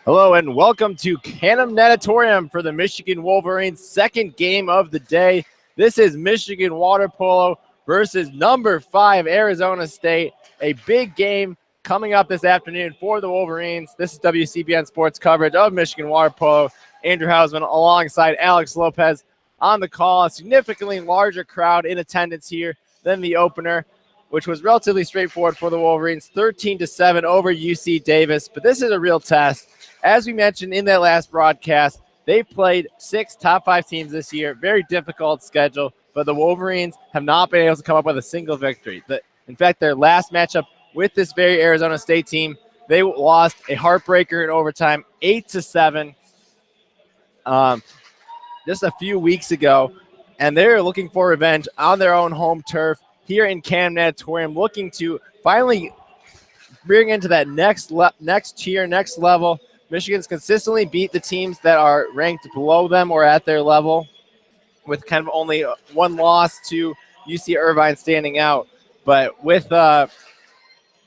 Hello and welcome to Canham Natatorium for the Michigan Wolverines' second game of the day. This is Michigan Water Polo versus number 5 Arizona State. A big game coming up this afternoon for the Wolverines. This is WCBN Sports coverage of Michigan Water Polo. Andrew Hausman alongside Alex Lopez on the call. A significantly larger crowd in attendance here than the opener, which was relatively straightforward for the Wolverines, 13-7 over UC Davis. But this is a real test. As we mentioned in that last broadcast, they've played 6 top 5 teams this year. Very difficult schedule, but the Wolverines have not been able to come up with a single victory. In fact, their last matchup with this very Arizona State team, they lost a heartbreaker in overtime, 8-7, just a few weeks ago, and they're looking for revenge on their own home turf here in Canham Natatorium, looking to finally bring into that next tier, next level. Michigan's consistently beat the teams that are ranked below them or at their level, with kind of only one loss to UC Irvine standing out. But with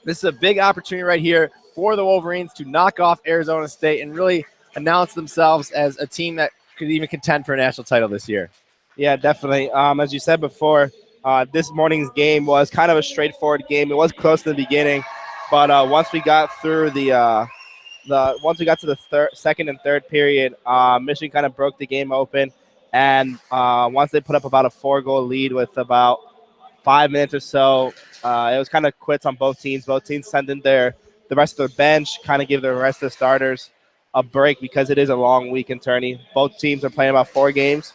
this is a big opportunity right here for the Wolverines to knock off Arizona State and really announce themselves as a team that could even contend for a national title this year. Yeah, definitely. As you said before, this morning's game was kind of a straightforward game. It was close in the beginning, but once we got through once we got to the second and third period, Michigan kind of broke the game open, and once they put up about a 4-goal lead with about 5 minutes or so, it was kind of quits on both teams. Both teams sent in the rest of their bench, kind of give the rest of the starters a break because it is a long week in tourney. Both teams are playing about 4 games.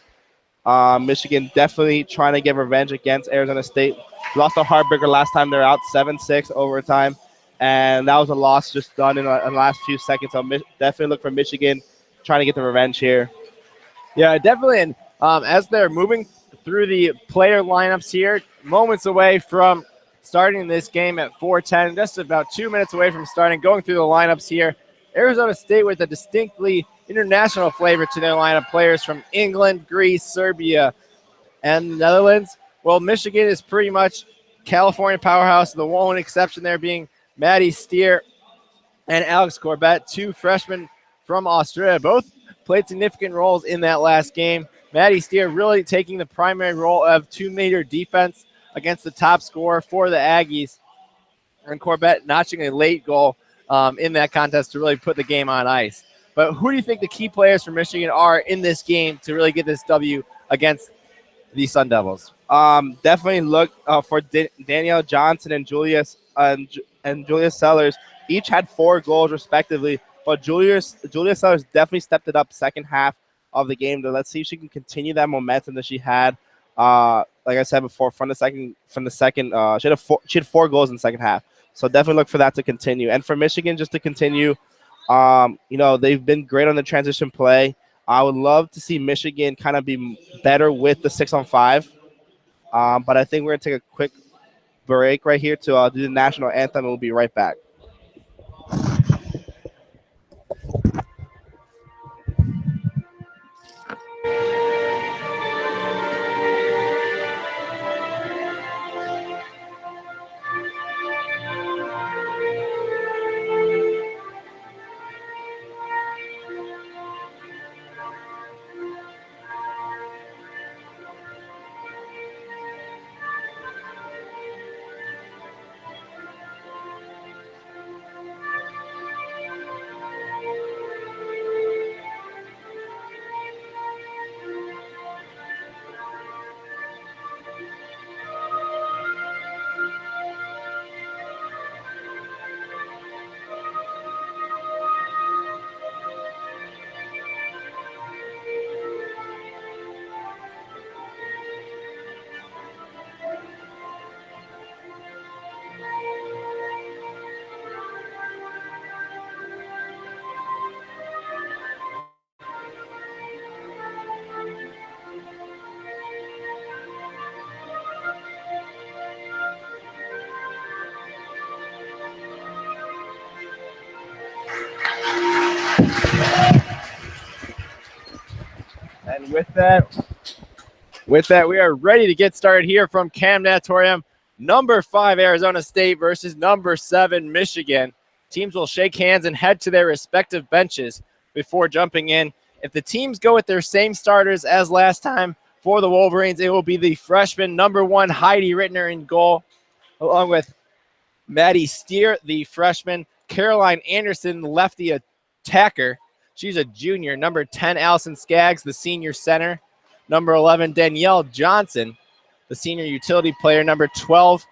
Michigan definitely trying to get revenge against Arizona State. Lost a heartbreaker last time. They're out 7-6 overtime, and that was a loss just done in the last few seconds. So definitely look for Michigan trying to get the revenge here. Yeah, definitely. And as they're moving through the player lineups here, moments away from starting this game at 4:10, just about 2 minutes away from starting, going through the lineups here. Arizona State with a distinctly international flavor to their lineup, players from England, Greece, Serbia, and the Netherlands. Well, Michigan is pretty much California powerhouse, the one exception there being Maddie Steer and Alex Corbett, 2 freshmen from Australia. Both played significant roles in that last game. Maddie Steer really taking the primary role of 2-meter defense against the top scorer for the Aggies, and Corbett notching a late goal in that contest to really put the game on ice. But who do you think the key players for Michigan are in this game to really get this W against the Sun Devils? Definitely look for Danielle Johnson and Julius Sellers. Each had 4 goals respectively, but Julius Sellers definitely stepped it up second half of the game. Let's see if she can continue that momentum that she had. Like I said before, from the second, she had 4 goals in the second half. So definitely look for that to continue. And for Michigan, just to continue, they've been great on the transition play. I would love to see Michigan kind of be better with the 6-on-5. But I think we're going to take a quick break right here to do the national anthem, and we'll be right back. And with that, we are ready to get started here from Canham Natatorium Number 5 Arizona State versus number 7 Michigan. Teams will shake hands and head to their respective benches before jumping in. If the teams go with their same starters as last time for the Wolverines, it will be the freshman number 1 Heidi Rittner in goal, along with Maddie Steer, the freshman, Caroline Anderson, the lefty attacker. She's a junior. Number 10, Allison Skaggs, the senior center. Number 11, Danielle Johnson, the senior utility player. Number 12,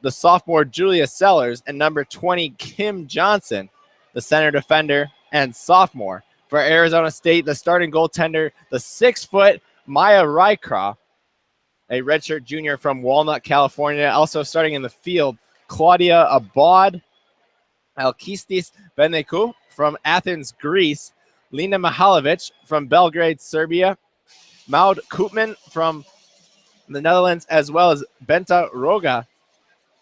the sophomore Julia Sellers. And number 20, Kim Johnson, the center defender and sophomore. For Arizona State, the starting goaltender, the 6-foot Maya Rycroft, a redshirt junior from Walnut, California. Also starting in the field, Claudia Abad, Alkistis Beneku from Athens, Greece, Lena Mihalovic from Belgrade, Serbia, Maud Koopman from the Netherlands, as well as Benta Roja,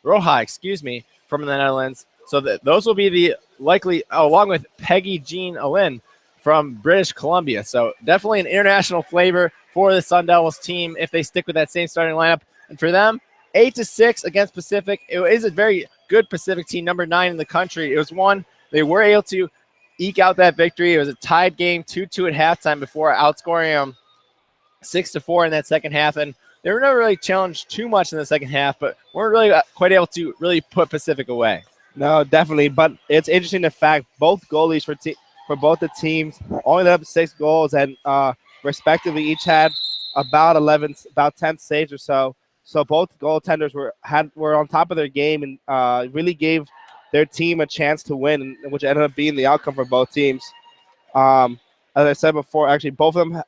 from the Netherlands. So those will be the likely, along with Peggy Jean Allen from British Columbia. So definitely an international flavor for the Sun Devils team if they stick with that same starting lineup. And for them, 8-6 against Pacific. It is a very good Pacific team, number 9 in the country. It was one they were able to eke out that victory. It was a tied game, 2-2 at halftime before outscoring them 6-4 in that second half. And they were never really challenged too much in the second half, but weren't really quite able to really put Pacific away. No, definitely. But it's interesting the fact both goalies for both the teams only let up 6 goals, and respectively each had about 10 saves or so. So both goaltenders were on top of their game and really gave their team a chance to win, which ended up being the outcome for both teams. As I said before, actually both of them,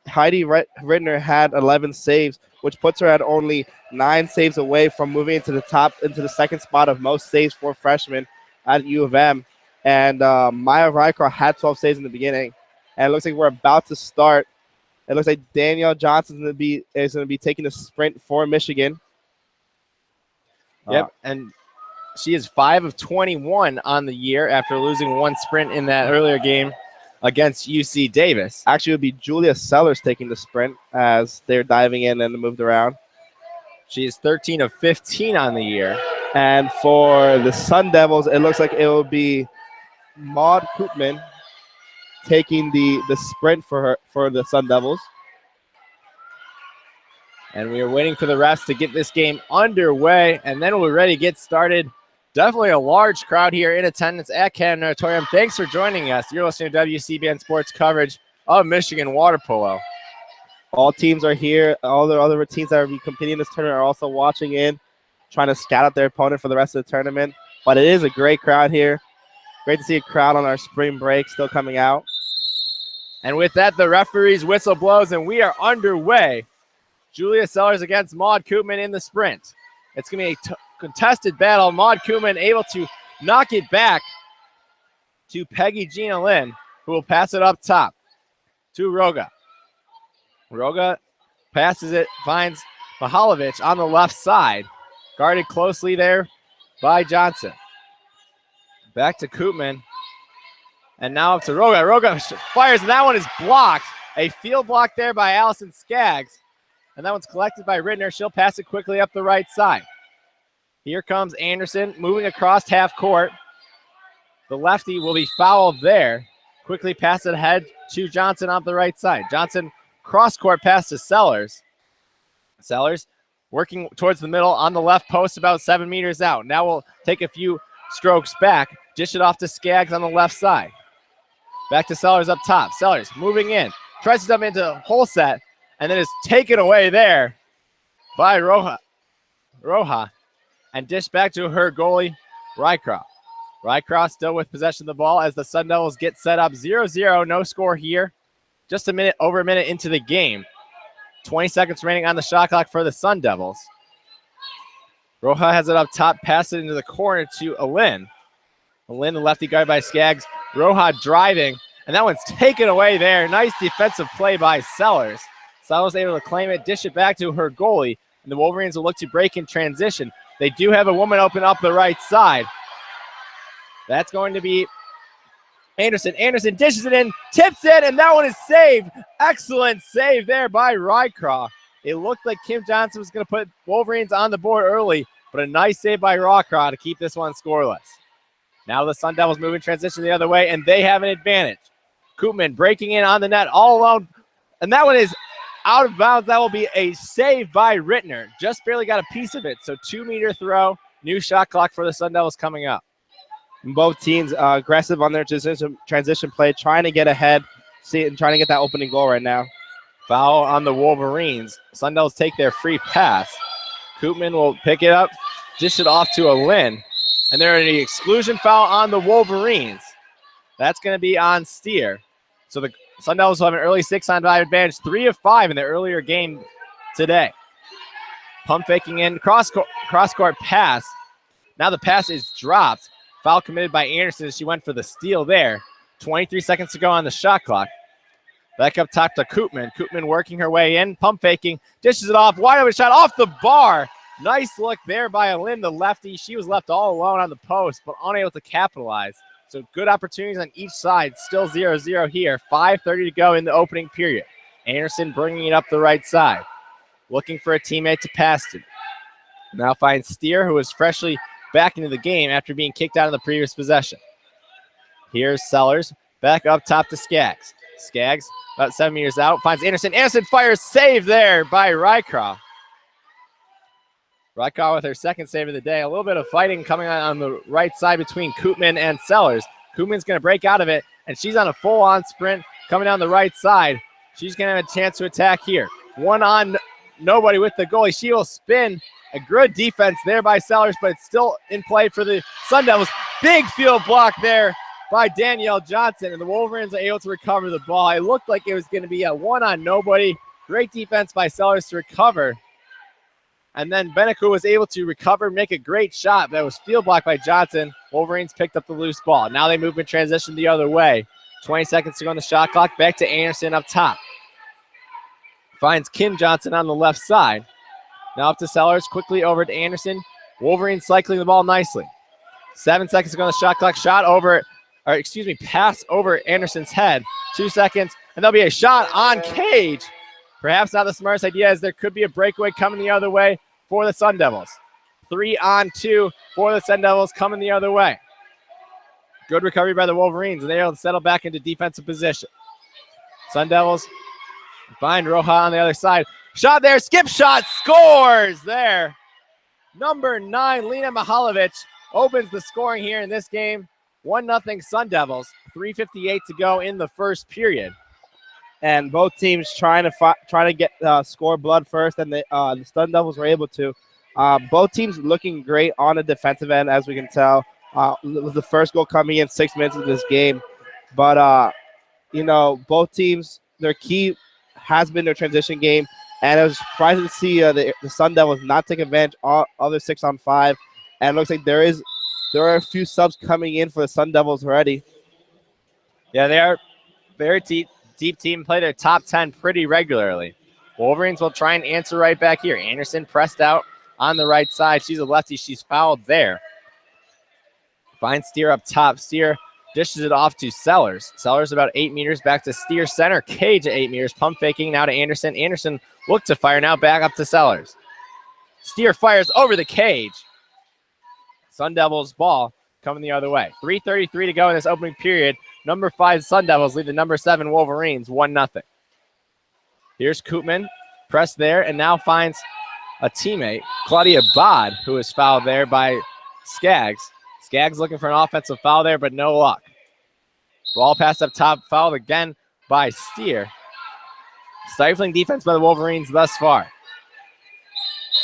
Heidi Rittner had 11 saves, which puts her at only 9 saves away from moving into the second spot of most saves for freshmen at U of M. And Maya Rycroft had 12 saves in the beginning. And it looks like we're about to start. It looks like Danielle Johnson is going to be taking a sprint for Michigan. Yep, and she is 5 of 21 on the year after losing 1 sprint in that earlier game against UC Davis. Actually, it would be Julia Sellers taking the sprint as they're diving in and moved around. She is 13 of 15 on the year. And for the Sun Devils, it looks like it will be Maud Koopman taking the sprint for the Sun Devils. And we are waiting for the refs to get this game underway, and then we're ready to get started. Definitely a large crowd here in attendance at Cannon Auditorium. Thanks for joining us. You're listening to WCBN Sports coverage of Michigan water polo. All teams are here. All the other teams that are competing in this tournament are also watching in, trying to scout out their opponent for the rest of the tournament. But it is a great crowd here. Great to see a crowd on our spring break still coming out. And with that, the referee's whistle blows, and we are underway. Julia Sellers against Maud Koopman in the sprint. It's going to be a contested battle. Maud Koopman able to knock it back to Peggy Gina Lynn, who will pass it up top to Roga. Roga passes it, finds Mihalovic on the left side. Guarded closely there by Johnson. Back to Koopman. And now up to Roga. Roga fires, and that one is blocked. A field block there by Allison Skaggs. And that one's collected by Rittner. She'll pass it quickly up the right side. Here comes Anderson moving across half court. The lefty will be fouled there. Quickly pass it ahead to Johnson on the right side. Johnson cross court pass to Sellers. Sellers working towards the middle on the left post about 7 meters out. Now we'll take a few strokes back. Dish it off to Skaggs on the left side. Back to Sellers up top. Sellers moving in. Tries to dump into hole set. And then is taken away there by Roja. And dished back to her goalie, Rycroft. Rycroft still with possession of the ball as the Sun Devils get set up 0-0. No score here. Just over a minute into the game. 20 seconds remaining on the shot clock for the Sun Devils. Roja has it up top, pass it into the corner to Alin. Alin, the lefty guard by Skaggs. Roja driving, and that one's taken away there. Nice defensive play by Sellers. Sellers able to claim it, dish it back to her goalie, and the Wolverines will look to break in transition. They do have a woman open up the right side. That's going to be Anderson. Anderson dishes it in, tips it, and that one is saved. Excellent save there by Rycroft. It looked like Kim Johnson was going to put Wolverines on the board early, but a nice save by Rawcraw to keep this one scoreless. Now the Sun Devils move in transition the other way, and they have an advantage. Koopman breaking in on the net all alone, and that one is out of bounds. That will be a save by Rittner. Just barely got a piece of it, so 2-meter throw. New shot clock for the Sun Devils coming up. Both teams aggressive on their transition play, trying to get ahead, and trying to get that opening goal right now. Foul on the Wolverines. Sun Devils take their free pass. Koopman will pick it up, dish it off to a Lynn. And there's an exclusion foul on the Wolverines. That's going to be on Steer. So the Sun Devils will have an early 6-on-5 advantage, 3 of 5 in the earlier game today. Pump faking in, cross-court pass. Now the pass is dropped. Foul committed by Anderson. She went for the steal there. 23 seconds to go on the shot clock. Back up top to Koopman. Koopman working her way in, pump faking, dishes it off, wide open shot off the bar. Nice look there by Lynn, the lefty. She was left all alone on the post, but unable to capitalize. So good opportunities on each side. Still 0-0 here. 5:30 to go in the opening period. Anderson bringing it up the right side. Looking for a teammate to pass to. Now finds Steer, who is freshly back into the game after being kicked out of the previous possession. Here's Sellers. Back up top to Skaggs. Skaggs about 7 meters out. Finds Anderson. Anderson fires. Save there by Rycroft. Rycroft with her second save of the day. A little bit of fighting coming on the right side between Koopman and Sellers. Koopman's going to break out of it, and she's on a full-on sprint coming down the right side. She's going to have a chance to attack here. One on nobody with the goalie. She will spin. A good defense there by Sellers, but it's still in play for the Sun Devils. Big field block there by Danielle Johnson, and the Wolverines are able to recover the ball. It looked like it was going to be a one on nobody. Great defense by Sellers to recover. And then Beneku was able to recover, make a great shot. That was field blocked by Johnson. Wolverines picked up the loose ball. Now they move in transition the other way. 20 seconds to go on the shot clock. Back to Anderson up top. Finds Kim Johnson on the left side. Now up to Sellers, quickly over to Anderson. Wolverine cycling the ball nicely. 7 seconds to go on the shot clock. Pass over Anderson's head. 2 seconds, and there'll be a shot on Cage. Perhaps not the smartest idea, as there could be a breakaway coming the other way for the Sun Devils. 3-on-2 for the Sun Devils coming the other way. Good recovery by the Wolverines, and they're able to settle back into defensive position. Sun Devils find Roja on the other side. Shot there, skip shot, scores there. Number 9, Lena Mihalovic, opens the scoring here in this game. 1-0 Sun Devils, 3:58 to go in the first period. And both teams trying to get score blood first, and the Sun Devils were able to. Both teams looking great on the defensive end, as we can tell. With the first goal coming in 6 minutes of this game. But, both teams, their key has been their transition game. And it was surprising to see the Sun Devils not take advantage of other 6-on-5. And it looks like there are a few subs coming in for the Sun Devils already. Yeah, they are very deep team, play their top 10 pretty regularly. Wolverines will try and answer right back here. Anderson pressed out on the right side. She's a lefty. She's fouled there. Finds Steer up top. Steer dishes it off to Sellers. Sellers about 8 meters back to Steer center. Cage at 8 meters. Pump faking now to Anderson. Anderson looked to fire, now back up to Sellers. Steer fires over the cage. Sun Devils ball coming the other way. 3:33 to go in this opening period. Number 5 Sun Devils lead the number 7 Wolverines 1-0. Here's Koopman, press there, and now finds a teammate, Claudia Bod, who is fouled there by Skaggs. Skaggs looking for an offensive foul there, but no luck. Ball passed up top, fouled again by Steer. Stifling defense by the Wolverines thus far.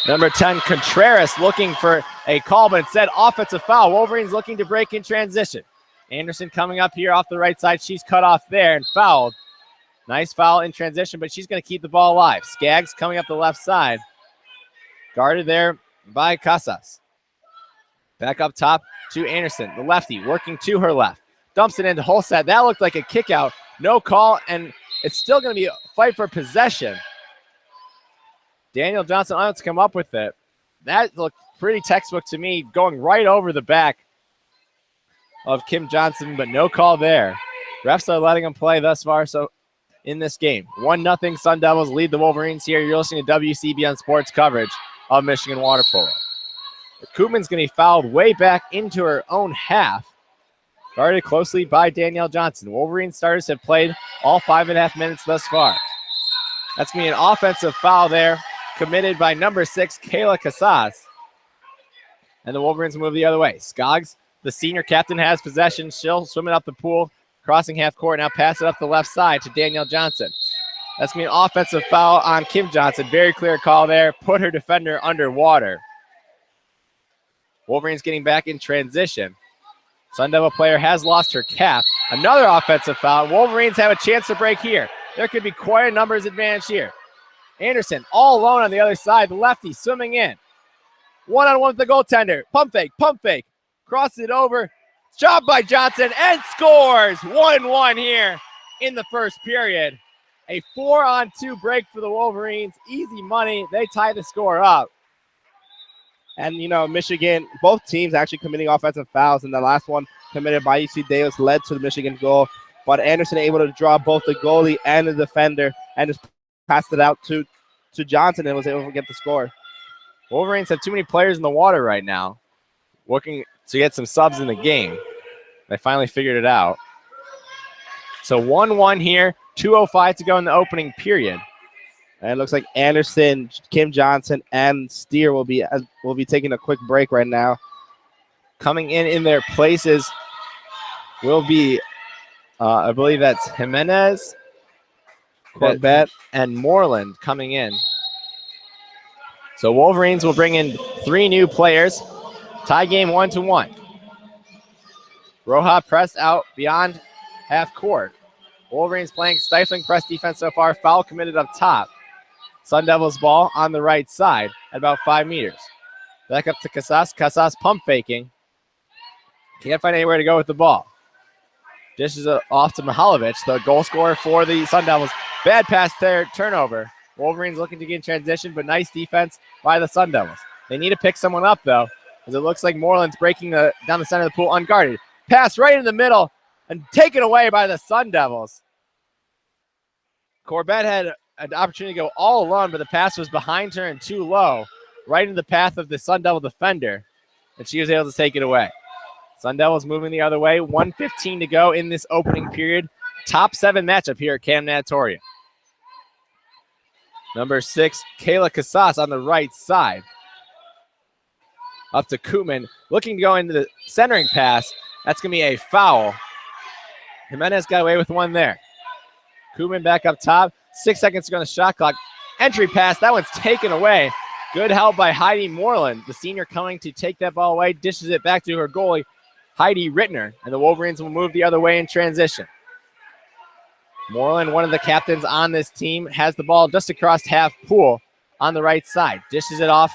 Number 10, Contreras looking for a call, but instead offensive foul. Wolverines looking to break in transition. Anderson coming up here off the right side. She's cut off there and fouled. Nice foul in transition, but she's going to keep the ball alive. Skaggs coming up the left side. Guarded there by Casas. Back up top to Anderson, the lefty, working to her left. Dumps it into Holstead. That looked like a kick out. No call, and it's still going to be a fight for possession. Daniel Johnson unable to come up with it. That looked pretty textbook to me, going right over the back of Kim Johnson, but no call there. Refs are letting him play thus far so in this game. 1-0 Sun Devils lead the Wolverines here. You're listening to WCBN Sports coverage of Michigan Water Polo. Koopman's going to be fouled way back into her own half. Guarded closely by Danielle Johnson. Wolverine starters have played all 5.5 minutes thus far. That's going to be an offensive foul there, committed by number 6, Kayla Casas. And the Wolverines move the other way. Skoggs, the senior captain, has possession. She'll swimming up the pool, crossing half court. Now pass it up the left side to Danielle Johnson. That's going to be an offensive foul on Kim Johnson. Very clear call there. Put her defender underwater. Wolverines getting back in transition. Sun Devil player has lost her cap. Another offensive foul. Wolverines have a chance to break here. There could be quite a numbers advantage here. Anderson all alone on the other side. The lefty swimming in. One-on-one with the goaltender. Pump fake. Crosses it over. Shot by Johnson and scores. 1-1 here in the first period. A 4-on-2 break for the Wolverines. Easy money. They tie the score up. And, Michigan, both teams actually committing offensive fouls, and the last one committed by UC Davis led to the Michigan goal. But Anderson able to draw both the goalie and the defender and just passed it out to Johnson and was able to get the score. Wolverines have too many players in the water right now, looking to get some subs in the game. They finally figured it out. So 1-1 here, 2:05 to go in the opening period. And it looks like Anderson, Kim Johnson, and Steer will be taking a quick break right now. Coming in their places will be, I believe that's Jimenez, Corbett, and Moreland coming in. So Wolverines will bring in 3 new players. Tie game 1-1. Roja pressed out beyond half court. Wolverines playing stifling press defense so far. Foul committed up top. Sun Devils ball on the right side at about 5 meters. Back up to Casas. Casas pump faking. Can't find anywhere to go with the ball. Dishes it off to Mihalovic, the goal scorer for the Sun Devils. Bad pass there, turnover. Wolverines looking to get in transition, but nice defense by the Sun Devils. They need to pick someone up, though, as it looks like Moreland's breaking down the center of the pool unguarded. Pass right in the middle and taken away by the Sun Devils. Corbett had an opportunity to go all alone, but the pass was behind her and too low, right in the path of the Sun Devil defender, and she was able to take it away. Sun Devils moving the other way. 1:15 to go in this opening period. Top 7 matchup here at Camp Natatorium. Number 6, Kayla Casas on the right side. Up to Koopman, looking to go into the centering pass. That's going to be a foul. Jimenez got away with one there. Koopman back up top. 6 seconds to go on the shot clock. Entry pass. That one's taken away. Good help by Heidi Moreland. The senior coming to take that ball away. Dishes it back to her goalie, Heidi Rittner. And the Wolverines will move the other way in transition. Moreland, one of the captains on this team, has the ball just across half pool on the right side. Dishes it off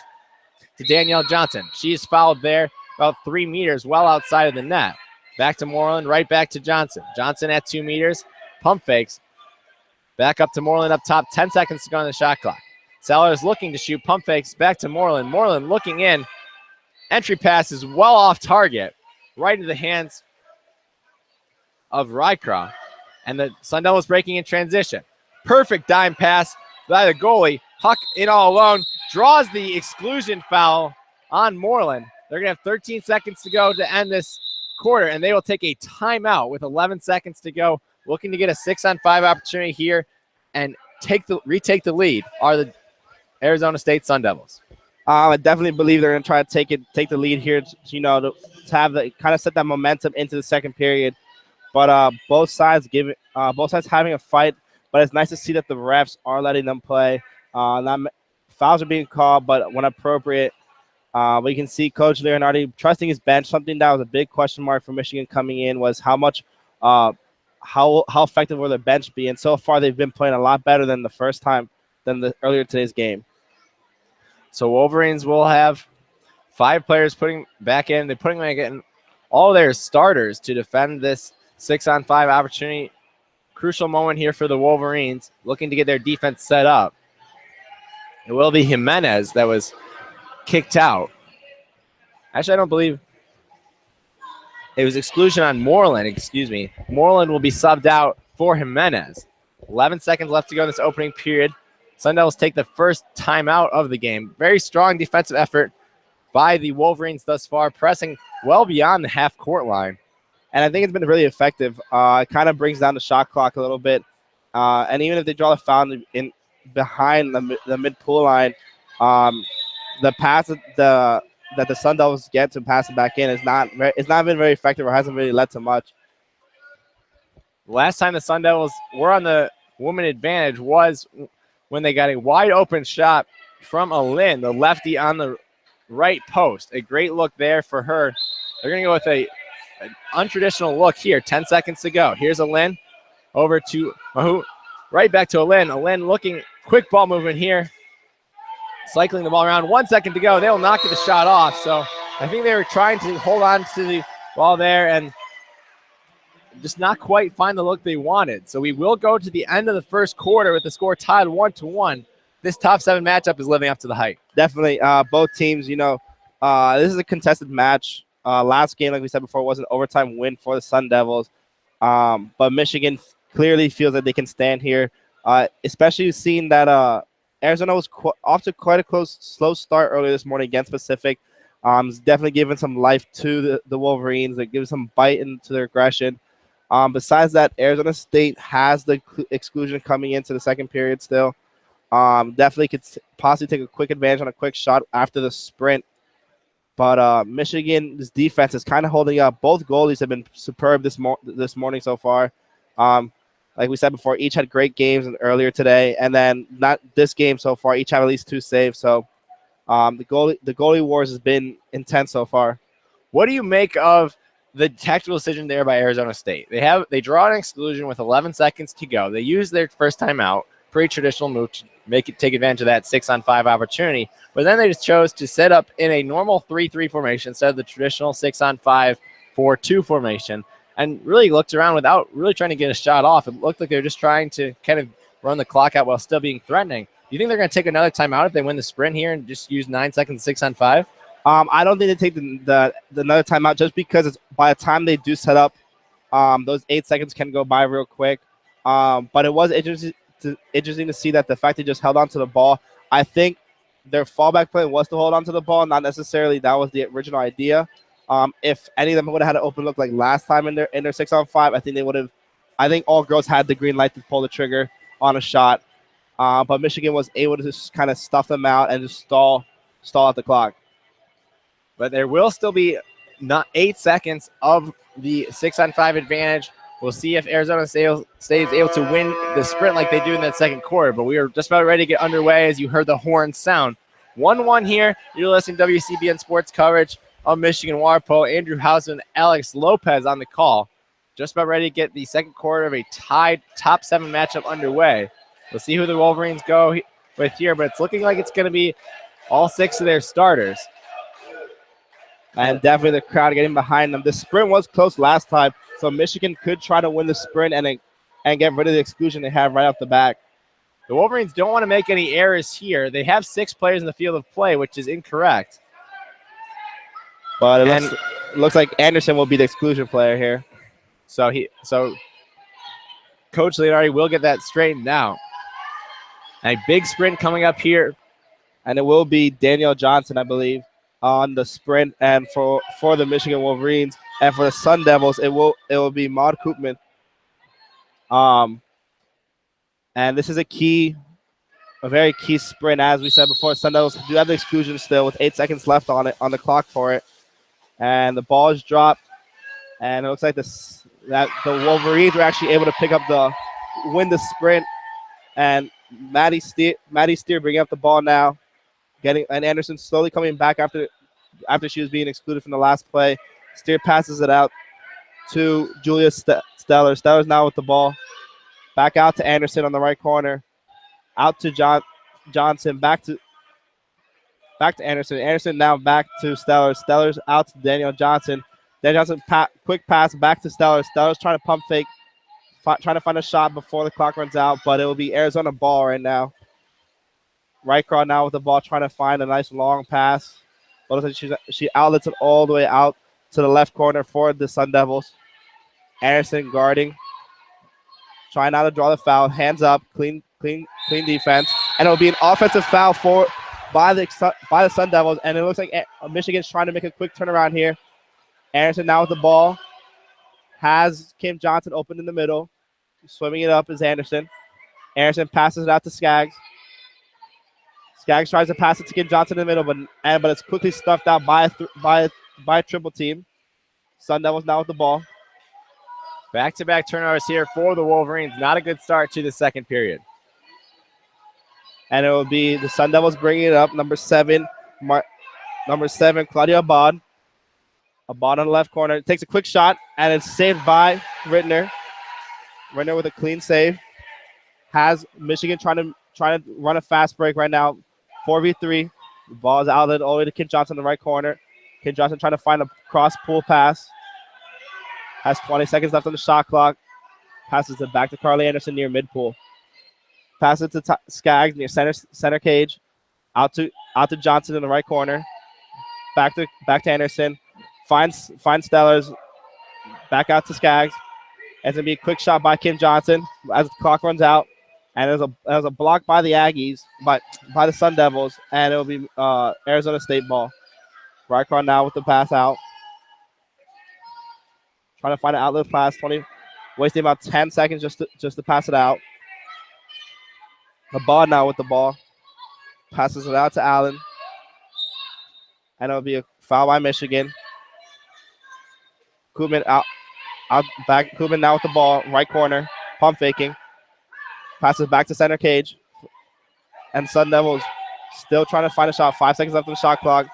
to Danielle Johnson. She's fouled there about 3 meters, well outside of the net. Back to Moreland, right back to Johnson. Johnson at 2 meters. Pump fakes. Back up to Moreland up top. 10 seconds to go on the shot clock. Sellers looking to shoot. Pump fakes back to Moreland. Moreland looking in. Entry pass is well off target. Right into the hands of Rycroft. And the Sun Devils breaking in transition. Perfect dime pass by the goalie. Huck in all alone. Draws the exclusion foul on Moreland. They're going to have 13 seconds to go to end this quarter. And they will take a timeout with 11 seconds to go. Looking to get a 6-on-5 opportunity here and retake the lead are the Arizona State Sun Devils. I definitely believe they're going to try to take the lead here, to have the kind of set that momentum into the second period. But both sides having a fight. But it's nice to see that the refs are letting them play. Fouls are being called, but when appropriate, we can see Coach Leonardi trusting his bench. Something that was a big question mark for Michigan coming in was how effective will their bench be? And so far, they've been playing a lot better than the first time than earlier today's game. So Wolverines will have 5 players putting back in. They're putting back in all their starters to defend this 6-on-5 opportunity. Crucial moment here for the Wolverines, looking to get their defense set up. It will be Jimenez that was kicked out. Actually, I don't believe it was exclusion on Moreland. Excuse me. Moreland will be subbed out for Jimenez. 11 seconds left to go in this opening period. Sun Devils take the first timeout of the game. Very strong defensive effort by the Wolverines thus far, pressing well beyond the half-court line. And I think it's been really effective. It kind of brings down the shot clock a little bit. And even if they draw the foul in behind the mid-pool line, the pass that the Sun Devils get to pass it back in it's not been very effective or hasn't really led to much. Last time the Sun Devils were on the woman advantage was when they got a wide open shot from Alin, the lefty on the right post. A great look there for her. They're going to go with an untraditional look here. 10 seconds to go. Here's Alin over to Mahu. Right back to Alin. Alin looking, quick ball movement here. Cycling the ball around. 1 second to go. They'll knock the shot off. So I think they were trying to hold on to the ball there and just not quite find the look they wanted. So we will go to the end of the first quarter with the score tied 1-1. This top 7 matchup is living up to the hype. Definitely. Both teams, this is a contested match. Last game, like we said before, was an overtime win for the Sun Devils. But Michigan clearly feels that they can stand here, especially seeing that Arizona was off to quite a slow start earlier this morning against Pacific. It's definitely giving some life to the Wolverines. They give some bite into their aggression. Besides that, Arizona State has the exclusion coming into the second period still. Definitely could possibly take a quick advantage on a quick shot after the sprint. But Michigan's defense is kind of holding up. Both goalies have been superb this morning so far. Like we said before, each had great games earlier today, and then not this game so far. Each have at least 2 saves. So the goalie wars has been intense so far. What do you make of the tactical decision there by Arizona State? They draw an exclusion with 11 seconds to go. They use their first timeout, pretty traditional move to take advantage of that 6-on-5 opportunity. But then they just chose to set up in a normal 3-3 formation instead of the traditional 6-on-5 4-2 formation, and really looked around without really trying to get a shot off. It looked like they were just trying to kind of run the clock out while still being threatening. Do you think they're going to take another timeout if they win the sprint here and just use 9 seconds 6-on-5? I don't think they take the another timeout just because by the time they do set up, those 8 seconds can go by real quick. But it was interesting to see that the fact they just held on to the ball. I think their fallback plan was to hold on to the ball, not necessarily that was the original idea. If any of them would have had an open look like last time in their 6-on-5, I think they would have. I think all girls had the green light to pull the trigger on a shot, but Michigan was able to just kind of stuff them out and just stall out the clock. But there will still be not 8 seconds of the 6-on-5 advantage. We'll see if Arizona State is able to win the sprint like they do in that second quarter. But we are just about ready to get underway as you heard the horn sound. 1-1 here. You're listening to WCBN Sports coverage of Michigan water polo. Andrew Hausman, Alex Lopez on the call. Just about ready to get the second quarter of a tied top 7 matchup underway. We'll see who the Wolverines go with here, but it's looking like it's going to be all 6 of their starters. And definitely the crowd getting behind them. The sprint was close last time, so Michigan could try to win the sprint and get rid of the exclusion they have right off the back. The Wolverines don't want to make any errors here. They have 6 players in the field of play, which is incorrect. But it looks like Anderson will be the exclusion player here. So Coach Leonardi will get that straightened out. A big sprint coming up here. And it will be Danielle Johnson, I believe, on the sprint. And for the Michigan Wolverines and for the Sun Devils, it will be Maud Koopman. And this is a very key sprint, as we said before. Sun Devils do have the exclusion still with 8 seconds left on the clock for it. And the ball is dropped. And it looks like that the Wolverines were actually able to win the sprint. And Maddie Steer bringing up the ball now. And Anderson slowly coming back after she was being excluded from the last play. Steer passes it out to Julia Steller. Steller's now with the ball. Back out to Anderson on the right corner. Out to Johnson. Back to Anderson. Anderson now back to Steller. Steller's out to Danielle Johnson. Danielle Johnson, quick pass back to Steller. Steller's trying to pump fake. Trying to find a shot before the clock runs out, but it will be Arizona ball right now. Rycroft now with the ball, trying to find a nice long pass. But she outlets it all the way out to the left corner for the Sun Devils. Anderson guarding, trying not to draw the foul. Hands up, clean defense, and it will be an offensive foul for by the Sun Devils, and it looks like Michigan's trying to make a quick turnaround here. Anderson now with the ball. Has Kim Johnson open in the middle. Swimming it up is Anderson. Anderson passes it out to Skaggs. Skaggs tries to pass it to Kim Johnson in the middle, but it's quickly stuffed out by a triple team. Sun Devils now with the ball. Back-to-back turnovers here for the Wolverines. Not a good start to the second period. And it will be the Sun Devils bringing it up. Number 7, Claudia Abad. Abad on the left corner. Takes a quick shot, and it's saved by Rittner. Rittner with a clean save. Has Michigan trying to run a fast break right now. 4v3. The ball is outlet all the way to Kim Johnson in the right corner. Kim Johnson trying to find a cross-pool pass. Has 20 seconds left on the shot clock. Passes it back to Carly Anderson near mid-pool. Passes it to Skaggs near center cage. Out to Johnson in the right corner. Back to Anderson. Finds Stellers. Back out to Skaggs. It's going to be a quick shot by Kim Johnson as the clock runs out. And there's a block by the Aggies, by the Sun Devils, and it'll be Arizona State ball. Rycron now with the pass out. Trying to find an outlet pass, wasting about 10 seconds just to pass it out. The ball now with the ball. Passes it out to Allen. And it'll be a foul by Michigan. Kubin out back. Kubin now with the ball, right corner, pump faking. Passes back to center cage. And Sun Devils still trying to find a shot. 5 seconds left on the shot clock.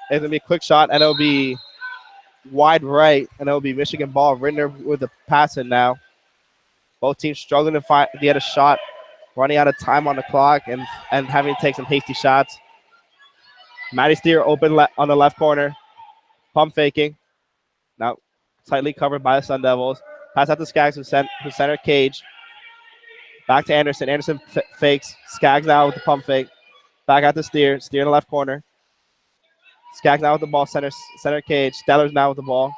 It's going to be a quick shot, and it'll be wide right, and it'll be Michigan ball. Rittner with the pass in now. Both teams struggling to get a shot, running out of time on the clock and having to take some hasty shots. Maddie Steer open on the left corner. Pump faking. Now tightly covered by the Sun Devils. Pass out to Skaggs who center cage. Back to Anderson. Anderson fakes. Skaggs now with the pump fake. Back out to Steer. Steer in the left corner. Skaggs now with the ball. Center cage. Stellers now with the ball.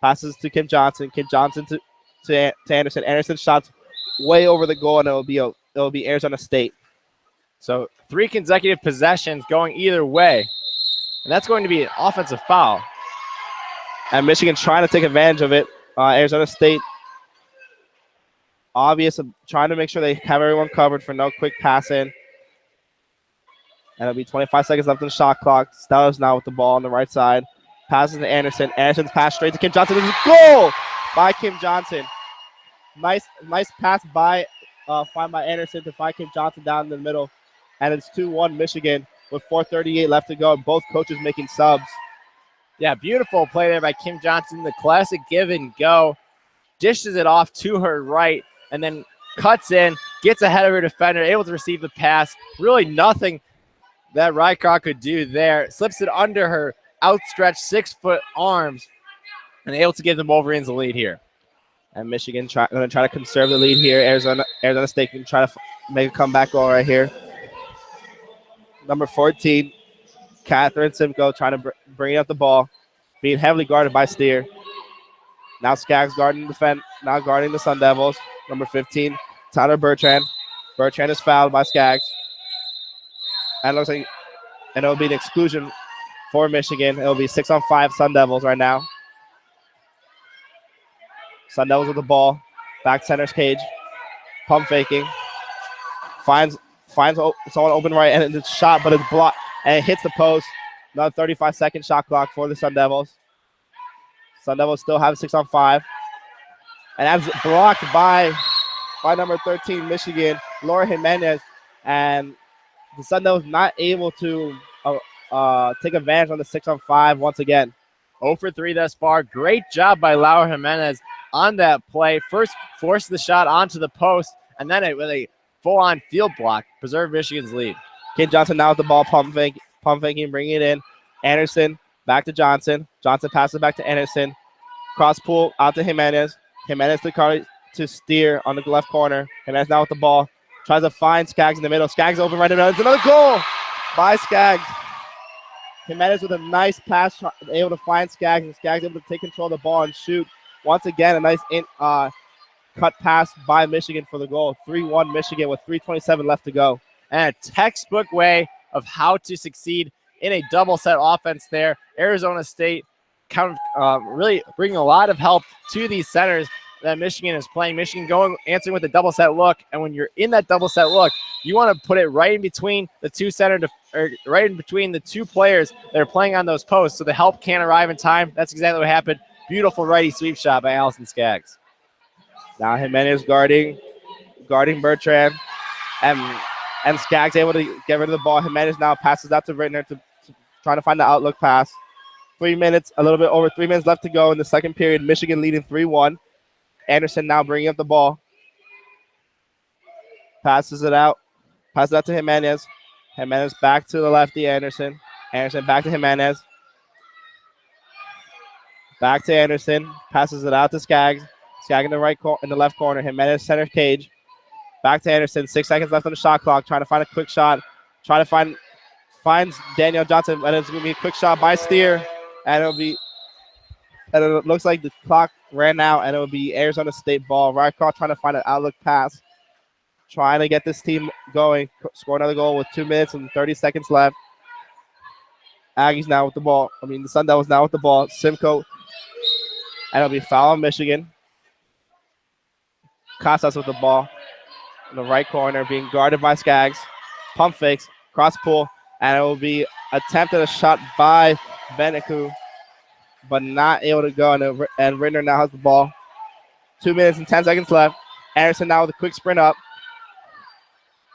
Passes to Kim Johnson. Kim Johnson to Anderson. Anderson shots way over the goal, and it'll be Arizona State. So 3 consecutive possessions going either way. And that's going to be an offensive foul. And Michigan trying to take advantage of it. Arizona State trying to make sure they have everyone covered for no quick pass in. And it'll be 25 seconds left on the shot clock. Stellers now with the ball on the right side. Passes to Anderson. Anderson's pass straight to Kim Johnson. This is a goal by Kim Johnson. Nice pass by Anderson to find Kim Johnson down in the middle. And it's 2-1 Michigan with 4:38 left to go. Both coaches making subs. Yeah, beautiful play there by Kim Johnson. The classic give and go. Dishes it off to her right and then cuts in, gets ahead of her defender, able to receive the pass. Really nothing that Rycroft could do there. Slips it under her outstretched 6-foot arms and able to give the Wolverines the lead here. And Michigan going to try to conserve the lead here. Arizona State can try to make a comeback goal right here. Number 14, Catherine Simcoe trying to bring up the ball, being heavily guarded by Steer. Now Skaggs guarding the Sun Devils. Number 15, Tyler Bertrand. Bertrand is fouled by Skaggs. And it looks like it'll be an exclusion for Michigan. It'll be 6-on-5 Sun Devils right now. Sun Devils with the ball. Back center's cage. Pump faking. Finds someone open right, and it's shot, but it's blocked, and it hits the post. Another 35-second shot clock for the Sun Devils. Sun Devils still have 6-on-5. And that's blocked by number 13, Michigan, Laura Jimenez. And the Sun Devils not able to take advantage on the 6-on-5 once again. 0 for 3 thus far. Great job by Laura Jimenez on that play. First forced the shot onto the post, and then it with a full-on field block preserved Michigan's lead. Kim Johnson now with the ball, pump faking, bringing it in. Anderson back to Johnson. Johnson passes back to Anderson. Cross pull out to Jimenez. Jimenez to Steer on the left corner. Jimenez now with the ball. Tries to find Skaggs in the middle. Skaggs open right in the middle. It's another goal by Skaggs. Jimenez with a nice pass, able to find Skaggs, and Skaggs able to take control of the ball and shoot. Once again, a nice cut pass by Michigan for the goal. 3-1 Michigan with 3:27 left to go. And a textbook way of how to succeed in a double set offense there. Arizona State really bringing a lot of help to these centers that Michigan is playing. Michigan answering with a double set look, and when you're in that double set look, you want to put it right in between the two right in between the two players that are playing on those posts, so the help can't arrive in time. That's exactly what happened. Beautiful righty sweep shot by Allison Skaggs. Now Jimenez guarding Bertrand, and Skaggs able to get rid of the ball. Jimenez now passes out to Rittner to trying to find the outlook pass. 3 minutes, a little bit over 3 minutes left to go in the second period. Michigan leading 3-1. Anderson now bringing up the ball. Passes it out to Jimenez. Jimenez back to the lefty, Anderson. Anderson back to Jimenez. Back to Anderson. Passes it out to Skaggs. Skaggs in the left corner. Jimenez center cage. Back to Anderson. 6 seconds left on the shot clock. Trying to find a quick shot. Finds Danielle Johnson, and it's going to be a quick shot by Steer. And it looks like the clock ran out, and it will be Arizona State ball. Rycroft trying to find an outlook pass. Trying to get this team going. Score another goal with 2 minutes and 30 seconds left. Aggies now with the ball. The Sun Devils now with the ball. Simcoe. And it'll be foul on Michigan. Casas with the ball in the right corner, being guarded by Skaggs. Pump fakes, cross pull, and it will be attempted a shot by Beneku, but not able to go. And Rittner now has the ball. 2 minutes and 10 seconds left. Anderson now with a quick sprint up.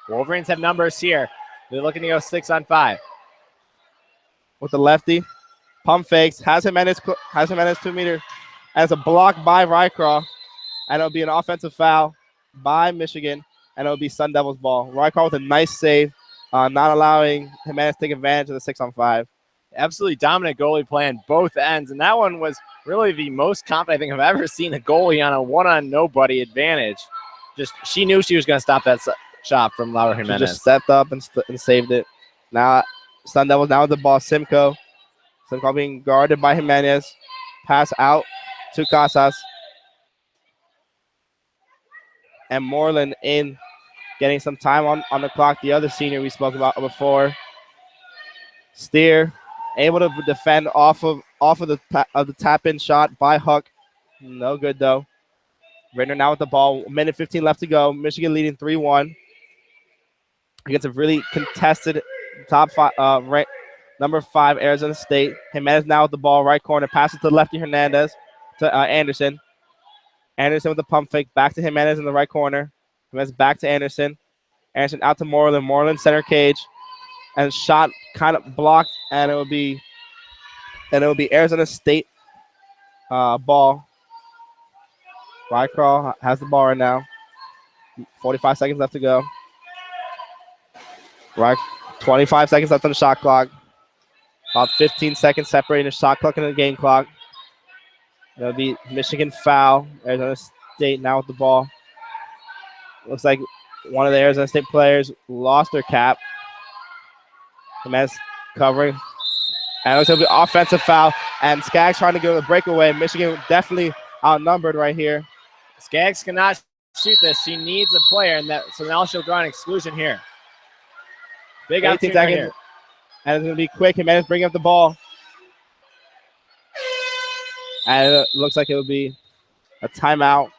Wolverines have numbers here. They're looking to go 6-on-5. With the lefty. Pump fakes. Has Jimenez 2 meter. And it's a block by Rycroft. And it'll be an offensive foul by Michigan. And it'll be Sun Devils ball. Rycroft with a nice save, not allowing Jimenez to take advantage of the 6-on-5. Absolutely dominant goalie play on both ends. And that one was really the most confident I think I've ever seen a goalie on a one-on-nobody advantage. She knew she was going to stop that shot from Laura Jimenez. She just stepped up and saved it. Now, Sun Devils now with the ball. Simcoe being guarded by Jimenez. Pass out to Casas. And Moreland in, getting some time on the clock. The other senior we spoke about before. Steer able to defend off of the tap-in shot by Huck. No good, though. Rittner now with the ball. 1:15 left to go. Michigan leading 3-1. Against a really contested top five, number 5 Arizona State. Jimenez now with the ball, right corner. Passes to lefty Hernandez to Anderson. Anderson with the pump fake. Back to Jimenez in the right corner. Jimenez back to Anderson. Anderson out to Moreland. Moreland center cage. And shot kind of blocked, and it will be Arizona State ball. Rycroft has the ball right now. 45 seconds left to go. 25 seconds left on the shot clock. About 15 seconds separating the shot clock and the game clock. It'll be Michigan foul. Arizona State now with the ball. Looks like one of the Arizona State players lost their cap. Jimenez covering. And it looks like it'll be offensive foul. And Skaggs trying to go the breakaway. Michigan definitely outnumbered right here. Skaggs cannot shoot this. She needs a player, so now she'll draw an exclusion here. Big 18 seconds. Here. And it's going to be quick. Jimenez bringing up the ball. And it looks like it will be a timeout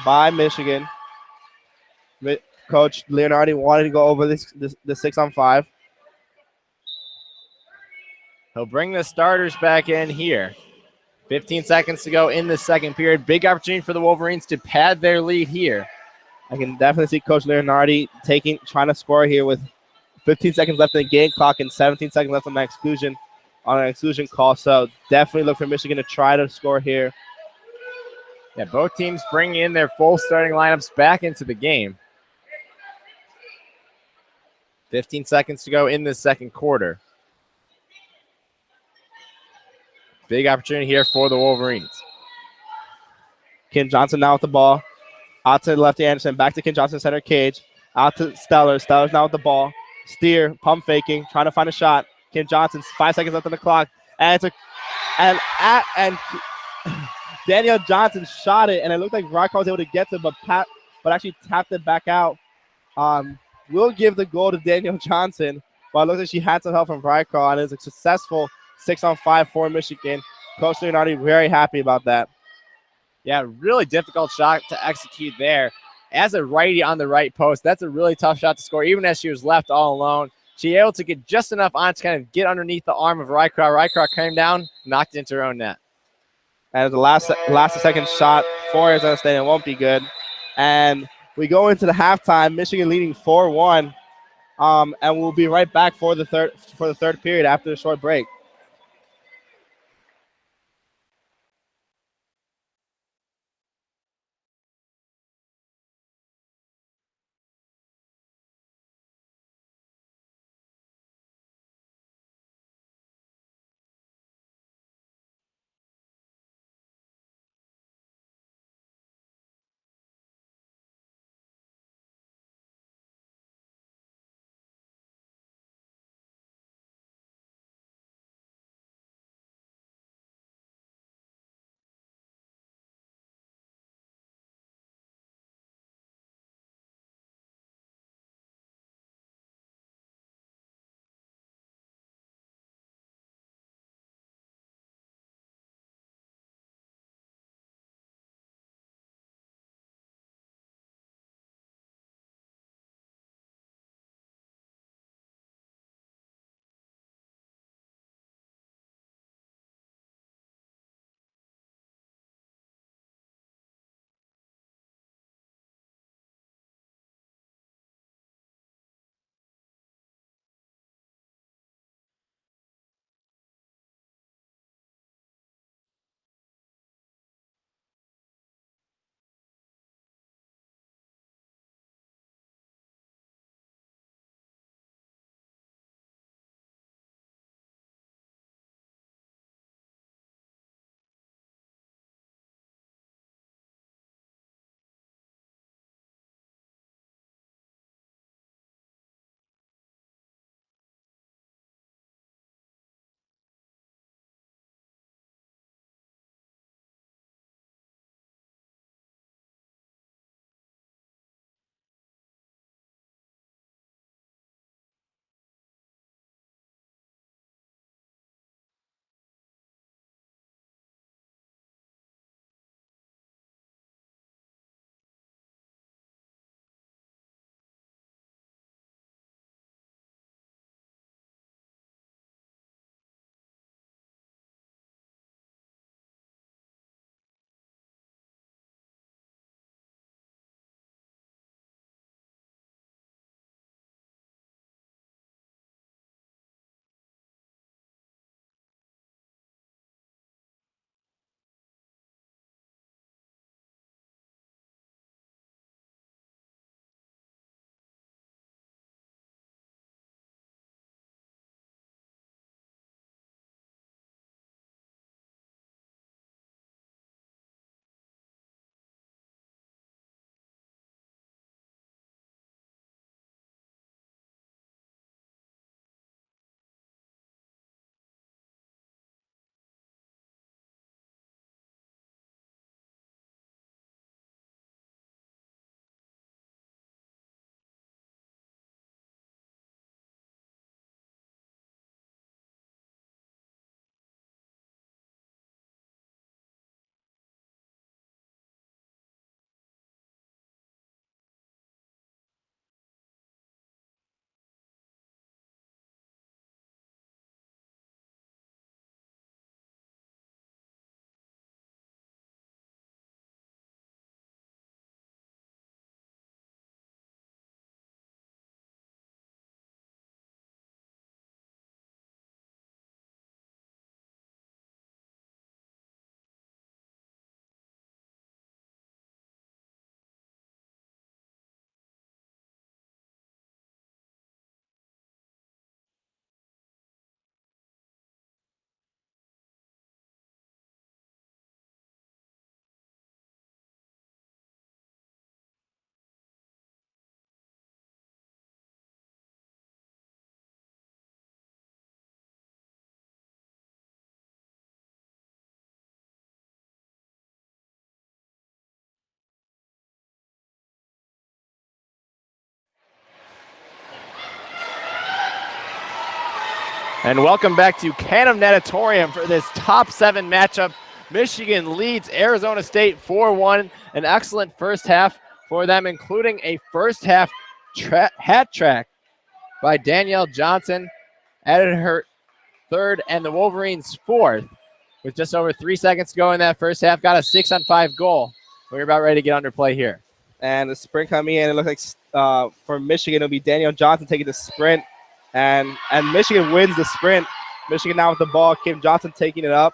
by Michigan. Coach Leonardi wanted to go over the 6-on-5. He'll bring the starters back in here. 15 seconds to go in the second period. Big opportunity for the Wolverines to pad their lead here. I can definitely see Coach Leonardi trying to score here with 15 seconds left in the game clock and 17 seconds left on an exclusion call. So definitely look for Michigan to try to score here. Yeah, both teams bring in their full starting lineups back into the game. 15 seconds to go in the second quarter. Big opportunity here for the Wolverines. Ken Johnson now with the ball. Out to the lefty Anderson. Back to Ken Johnson, center cage. Out to Stellar. Stellar's now with the ball. Steer, pump faking, trying to find a shot. Ken Johnson, 5 seconds left on the clock. And Danielle Johnson shot it, and it looked like Rycroft was able to get to it, but actually tapped it back out. will give the goal to Daniel Johnson, but it looks like she had some help from Rycross, and it's a successful 6-on-5 for Michigan. Coach Leonardi very happy about that. Yeah, really difficult shot to execute there. As a righty on the right post, that's a really tough shot to score, even as she was left all alone. She able to get just enough on to kind of get underneath the arm of Rycross. Rycross came down, knocked into her own net. And the last second shot for Arizona State, it won't be good. And we go into the halftime, Michigan leading 4-1. And we'll be right back for the third period after the short break. And welcome back to Canham Natatorium for this top 7 matchup. Michigan leads Arizona State 4-1. An excellent first half for them, including a first half hat trick by Danielle Johnson. Added her third and the Wolverines' fourth. With just over 3 seconds to go in that first half, got a 6-on-5 goal. We're about ready to get under play here. And the sprint coming in, it looks like for Michigan, it'll be Danielle Johnson taking the sprint. And Michigan wins the sprint. Michigan now with the ball. Kim Johnson taking it up.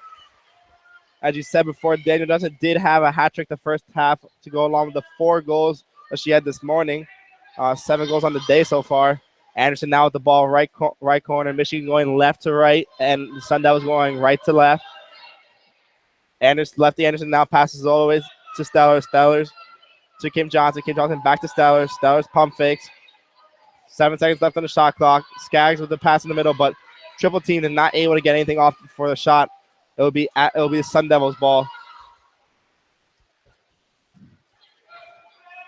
As you said before, Danielle Johnson did have a hat trick the first half to go along with the 4 goals that she had this morning. 7 goals on the day so far. Anderson now with the ball right corner. Michigan going left to right, and the Sun Devils going right to left. Lefty Anderson now passes all the way to Stellers to Kim Johnson. Kim Johnson back to Stellers. Stellers pump fakes. 7 seconds left on the shot clock. Skaggs with the pass in the middle, but triple team is not able to get anything off for the shot. It'll be the Sun Devils ball.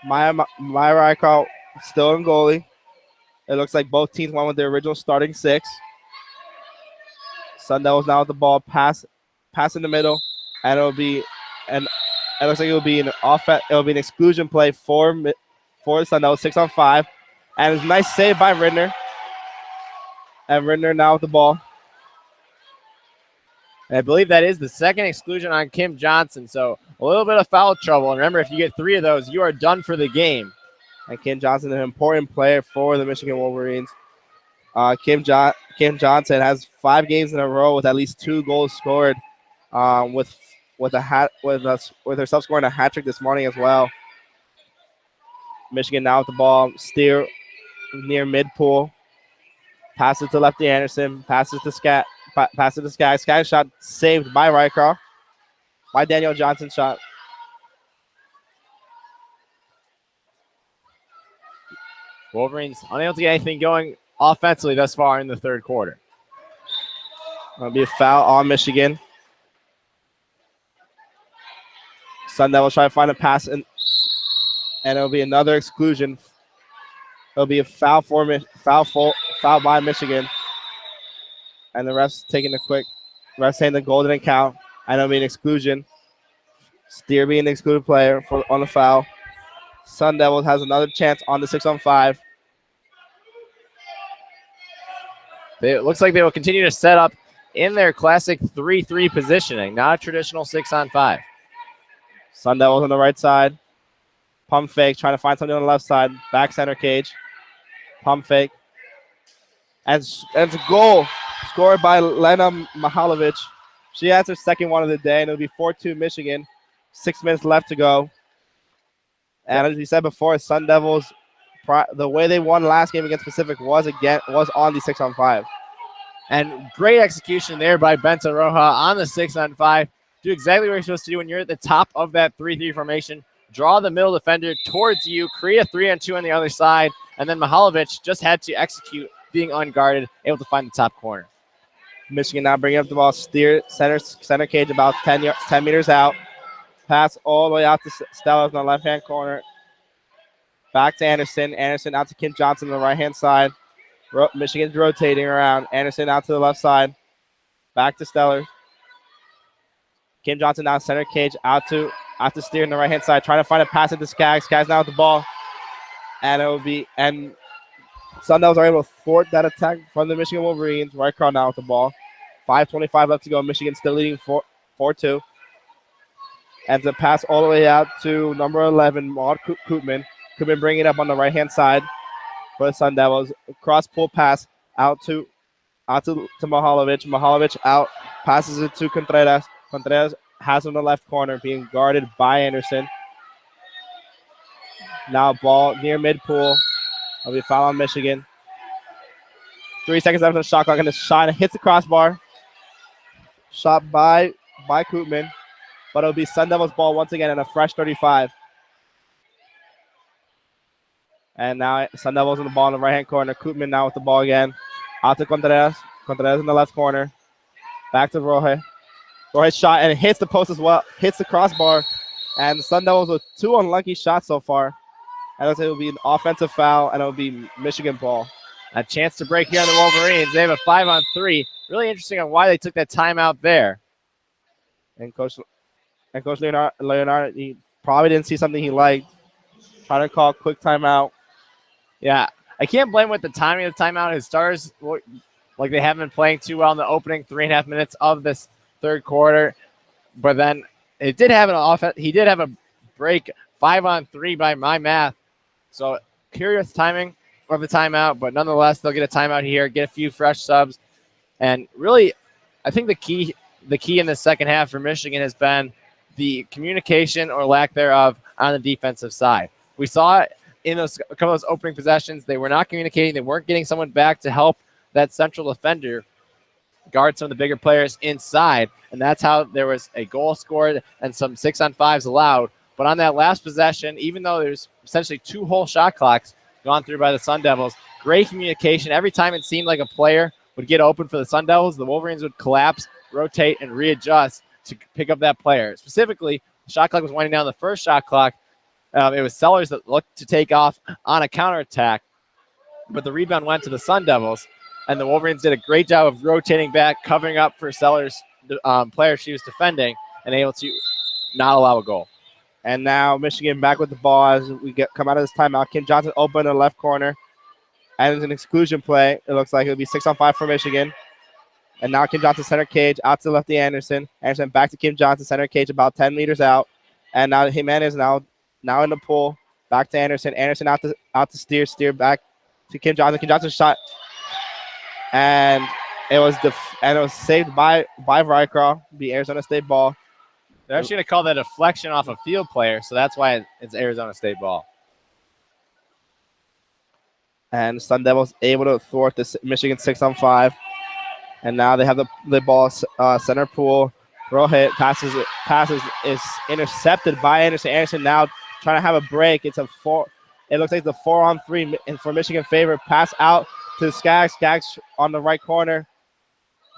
Maya Rykow still in goalie. It looks like both teams went with their original starting 6. Sun Devils now with the ball. Pass in the middle, and it looks like it'll be an exclusion play for the Sun Devils. 6-on-5, and it's a nice save by Ridner. And Ridner now with the ball. And I believe that is the second exclusion on Kim Johnson, so a little bit of foul trouble. And remember, if you get 3 of those, you are done for the game. And Kim Johnson, an important player for the Michigan Wolverines. Kim Johnson has 5 games in a row with at least 2 goals scored. With herself scoring a hat trick this morning as well. Michigan now with the ball. Steer near mid-pool. Passes to Lefty Anderson. Passes to Skaggs. Skaggs shot saved by Rycroft. By Danielle Johnson shot. Wolverines unable to get anything going offensively thus far in the third quarter. That'll be a foul on Michigan. Sun Devils try to find a pass, and it'll be another exclusion. It'll be a foul by Michigan. And the refs taking a quick, saying the goal didn't count, and it'll be an exclusion. Steer being the excluded player on the foul. Sun Devils has another chance on the 6-on-5. It looks like they will continue to set up in their classic 3-3 positioning, not a traditional 6-on-5. Sun Devils on the right side. Pump fake, trying to find something on the left side. Back center cage. Pump fake. And it's a goal scored by Lena Mihalovic. She has her second one of the day, and it'll be 4-2 Michigan. 6 minutes left to go. And as we said before, Sun Devils, the way they won last game against Pacific was on the 6-on-5. And great execution there by Benta Roja on the 6-on-5. Do exactly what you're supposed to do when you're at the top of that 3-3 formation. Draw the middle defender towards you, create a 3-on-2 on the other side, and then Mihalovic just had to execute, being unguarded, able to find the top corner. Michigan now bringing up the ball, steer center cage about 10 meters out. Pass all the way out to Stellers on the left-hand corner. Back to Anderson. Anderson out to Kim Johnson on the right-hand side. Michigan's rotating around. Anderson out to the left side. Back to Stellers. Kim Johnson now center cage out to Steer on the right-hand side. Trying to find a pass into Skaggs. Skaggs now with the ball. And Sun Devils are able to thwart that attack from the Michigan Wolverines. Rycroft now with the ball. 5:25 left to go. Michigan still leading 4-2. And to pass all the way out to number 11, Maud Koopman. Koopman bringing it up on the right-hand side for the Sun Devils. Cross-pull pass out to Mihalovic. Mihalovic out, passes it to Contreras. Contreras has on the left corner, being guarded by Anderson. Now ball near mid-pool. That'll be a foul on Michigan. 3 seconds left on the shot clock, and the shot hits the crossbar. Shot by Koopman. But it'll be Sun Devils ball once again and a fresh 35. And now Sun Devils on the ball in the right-hand corner. Koopman now with the ball again. Out to Contreras. Contreras in the left corner. Back to Roje. Roje's shot, and it hits the post as well. Hits the crossbar. And the Sun Devils with 2 unlucky shots so far. And it will be an offensive foul, and it will be Michigan ball. A chance to break here on the Wolverines. They have a 5-on-3. Really interesting on why they took that timeout there. And Coach Leonard, he probably didn't see something he liked. Trying to call a quick timeout. Yeah, I can't blame with the timing of the timeout. His stars, like they haven't been playing too well in the opening 3.5 minutes of this third quarter. But then it did have an offense. He did have a break 5-on-3 by my math. So curious timing of the timeout, but nonetheless, they'll get a timeout here, get a few fresh subs. And really, I think the key in the second half for Michigan has been the communication or lack thereof on the defensive side. We saw it in a couple of those opening possessions. They were not communicating. They weren't getting someone back to help that central defender guard some of the bigger players inside. And that's how there was a goal scored and some 6-on-5s allowed. But on that last possession, even though there's essentially 2 whole shot clocks gone through by the Sun Devils, great communication. Every time it seemed like a player would get open for the Sun Devils, the Wolverines would collapse, rotate, and readjust to pick up that player. Specifically, the shot clock was winding down the first shot clock. It was Sellers that looked to take off on a counterattack, but the rebound went to the Sun Devils, and the Wolverines did a great job of rotating back, covering up for Sellers' player she was defending, and able to not allow a goal. And now Michigan back with the ball as we come out of this timeout. Kim Johnson open in the left corner. And it's an exclusion play. It looks like it'll be 6-on-5 for Michigan. And now Kim Johnson center cage out to lefty Anderson. Anderson back to Kim Johnson center cage about 10 meters out. And now Jimenez now in the pool. Back to Anderson. Anderson out to steer. Steer back to Kim Johnson. Kim Johnson shot. And it was saved by Rycroft. Be Arizona State ball. They're actually going to call that a deflection off a field player, so that's why it's Arizona State ball. And Sun Devils able to thwart the Michigan 6-on-5. And now they have the ball center pool. Throw hit. Passes is intercepted by Anderson. Anderson now trying to have a break. It's a 4. It looks like the 4-on-3 and for Michigan favor. Pass out to Skaggs. Skaggs on the right corner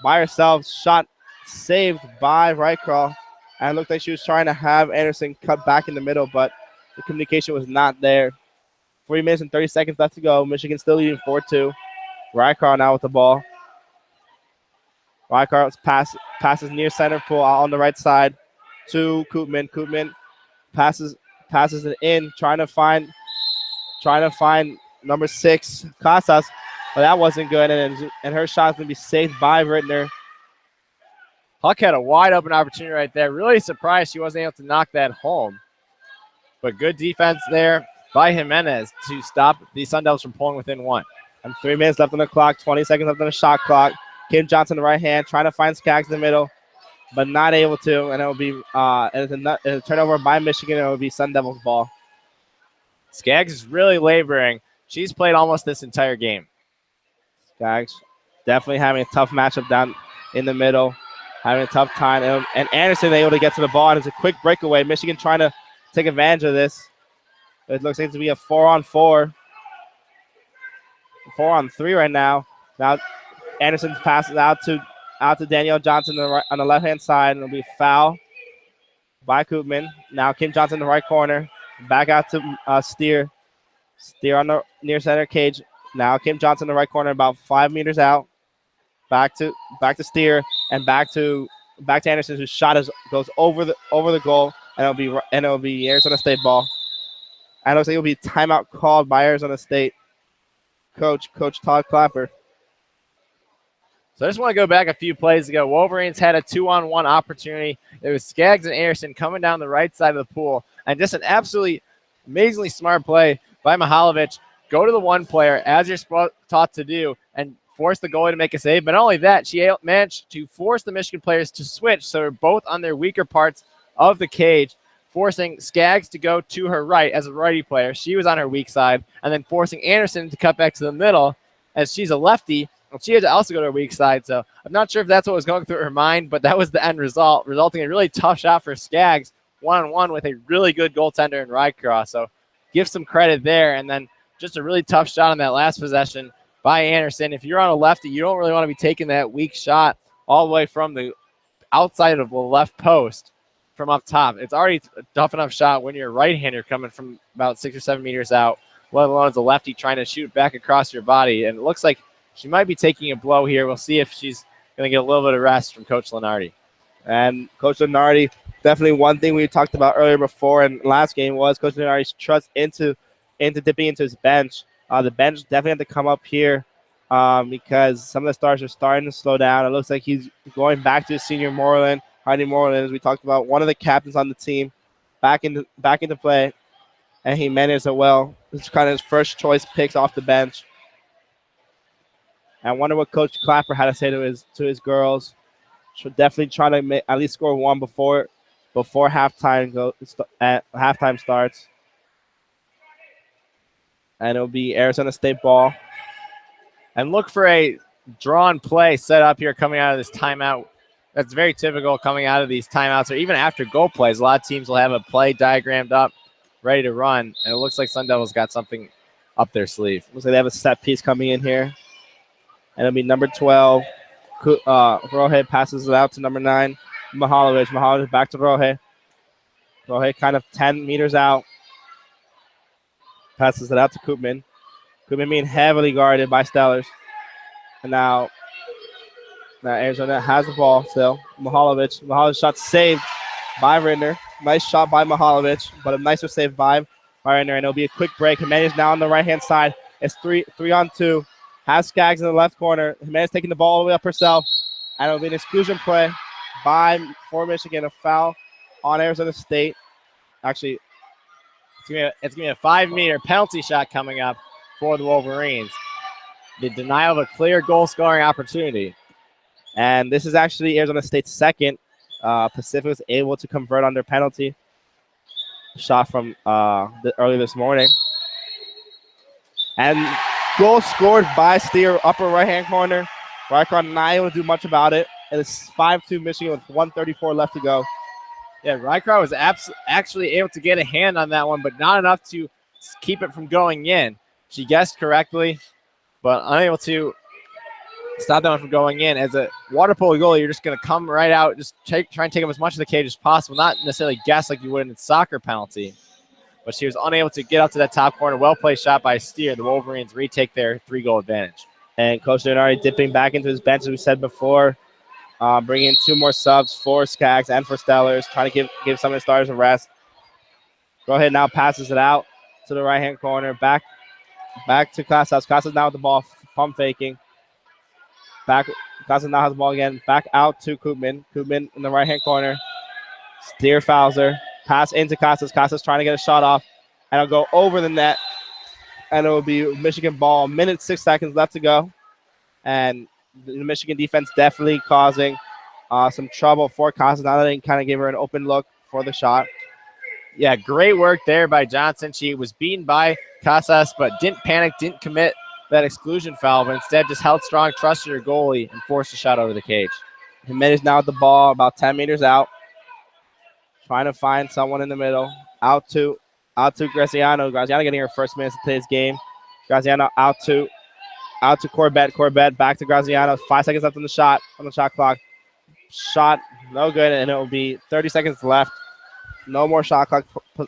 by herself. Shot saved by Rycroft. And it looked like she was trying to have Anderson cut back in the middle, but the communication was not there. 3 minutes and 30 seconds left to go. Michigan still leading 4-2. Rycroft now with the ball. Rycroft's passes near center pool out on the right side to Koopman. Koopman passes it in, trying to find number 6, Casas, but that wasn't good. And her shot's going to be saved by Rittner. Huck had a wide open opportunity right there. Really surprised she wasn't able to knock that home. But good defense there by Jimenez to stop the Sun Devils from pulling within 1. And 3 minutes left on the clock, 20 seconds left on the shot clock. Kim Johnson, the right hand, trying to find Skaggs in the middle, but not able to. And it will be a turnover by Michigan. It will be Sun Devils ball. Skaggs is really laboring. She's played almost this entire game. Skaggs definitely having a tough matchup down in the middle. Having a tough time. And Anderson able to get to the ball. And it's a quick breakaway. Michigan trying to take advantage of this. It looks like it's to be a 4-on-4. 4-on-3 right now. Now Anderson passes out to Danielle Johnson on the left-hand side. And it'll be a foul by Koopman. Now Kim Johnson in the right corner. Back out to Steer. Steer on the near center cage. Now Kim Johnson in the right corner about 5 meters out. Back to Steer and back to Anderson, whose shot goes over the goal, and it'll be Arizona State ball. And it looks like it'll be timeout called by Arizona State coach Todd Clapper. So I just want to go back a few plays ago. Wolverines had a 2-on-1 opportunity. It was Skaggs and Anderson coming down the right side of the pool, and just an absolutely amazingly smart play by Mihalovic. Go to the one player as you're taught to do, and force the goalie to make a save. But not only that, she managed to force the Michigan players to switch, so they're both on their weaker parts of the cage, forcing Skaggs to go to her right as a righty player. She was on her weak side, and then forcing Anderson to cut back to the middle as she's a lefty, and she had to also go to her weak side. So I'm not sure if that's what was going through her mind, but that was the end result, resulting in a really tough shot for Skaggs, 1-on-1 with a really good goaltender in Rycroft. So give some credit there, and then just a really tough shot on that last possession by Anderson. If you're on a lefty, you don't really want to be taking that weak shot all the way from the outside of the left post from up top. It's already a tough enough shot when you're a right-hander coming from about 6 or 7 meters out. let alone as a lefty trying to shoot back across your body. And it looks like she might be taking a blow here. We'll see if she's going to get a little bit of rest from Coach Lenardi. And Coach Lenardi, definitely one thing we talked about earlier before in last game was Coach Lenardi's trust into dipping into his bench. The bench definitely had to come up here because some of the stars are starting to slow down. It looks like he's going back to his senior Moreland, Heidi Moreland, as we talked about, one of the captains on the team, back into play. And he managed it well. It's kind of his first choice picks off the bench. And I wonder what Coach Clapper had to say to his girls. Should definitely try to at least score one before halftime starts. And it'll be Arizona State ball. And look for a drawn play set up here coming out of this timeout. That's very typical coming out of these timeouts, or even after goal plays. A lot of teams will have a play diagrammed up, ready to run. And it looks like Sun Devils got something up their sleeve. Looks like they have a set piece coming in here. And it'll be number 12. Roje passes it out to number 9, Mihalovic. Mihalovic back to Roje. Roje kind of 10 meters out. Passes it out to Koopman. Koopman being heavily guarded by Stellars. And now Arizona has the ball still. Mihalovic. Mihalovic shot saved by Rinder. Nice shot by Mihalovic, but a nicer save by Rinder. And it'll be a quick break. Jimenez now on the right-hand side. It's 3-on-2. Has Skaggs in the left corner. Jimenez taking the ball all the way up herself. And it'll be an exclusion play for Michigan. A foul on Arizona State. Actually, it's going to be a 5-meter penalty shot coming up for the Wolverines. The denial of a clear goal-scoring opportunity. And this is actually Arizona State's second. Pacific was able to convert on their penalty shot from early this morning. And goal scored by Steer, upper right-hand corner. Rycroft not able to do much about it. It is 5-2 Michigan with 1:34 left to go. Yeah, Rycroft was actually able to get a hand on that one, but not enough to keep it from going in. She guessed correctly, but unable to stop that one from going in. As a water polo goalie, you're just going to come right out, just try and take up as much of the cage as possible, not necessarily guess like you would in a soccer penalty. But she was unable to get up to that top corner. Well-played shot by Steer. The Wolverines retake their 3-goal advantage. And Coach Lenardi dipping back into his bench, as we said before, bringing in 2 more subs for Skaggs and for Stellars, trying to give some of the starters a rest. Go ahead now, passes it out to the right-hand corner. Back to Casas. Casas now with the ball, pump faking. Casas now has the ball again. Back out to Koopman. Koopman in the right-hand corner. Steer fouls her. Pass into Casas. Casas trying to get a shot off. And it'll go over the net. And it will be Michigan ball. 1:06 left to go. And the Michigan defense definitely causing some trouble for Casas. Now that they kind of gave her an open look for the shot. Yeah, great work there by Johnson. She was beaten by Casas, but didn't panic, didn't commit that exclusion foul, but instead just held strong, trusted her goalie, and forced a shot over the cage. Jimenez now with the ball, about 10 meters out. Trying to find someone in the middle. Out to Graziano. Graziano getting her first minutes of today's game. Graziano out to Corbett. Corbett back to Graziano. 5 seconds left on the shot clock. Shot no good, and it will be 30 seconds left. No more shot clock.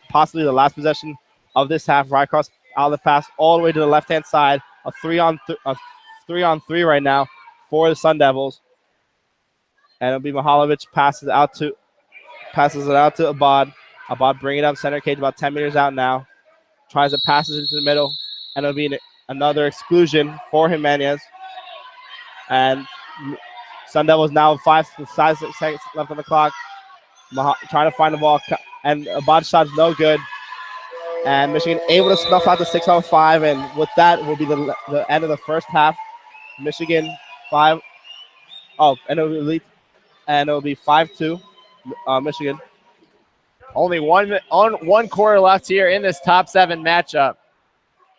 Possibly the last possession of this half. Right across outlet pass all the way to the left-hand side. A 3-on-3 right now for the Sun Devils. And it'll be Mihalovic passes it out to Abad. Abad bringing it up center cage about 10 meters out now. Tries to pass it into the middle. And it'll be another exclusion for Jimenez. And Sun Devils now 5 seconds left on the clock. Trying to find the ball. And Abad's shot is no good. And Michigan able to snuff out the 6-on-5. And with that will be the end of the first half. Michigan 5. Oh, and it'll be 5-2 Michigan. Only one quarter left here in this top 7 matchup.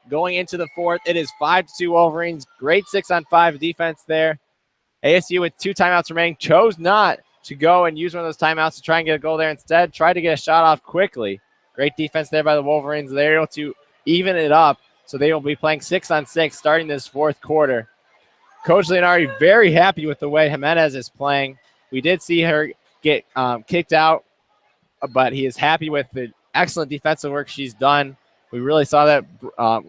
Going into the 4th, it is 5-2 Wolverines. Great 6-on-5 defense there. ASU with 2 timeouts remaining chose not to go and use one of those timeouts to try and get a goal there. Instead, tried to get a shot off quickly. Great defense there by the Wolverines. They're able to even it up, so they will be playing 6-on-6 starting this 4th quarter. Coach Leonardi very happy with the way Jimenez is playing. We did see her get kicked out, but he is happy with the excellent defensive work she's done We really saw that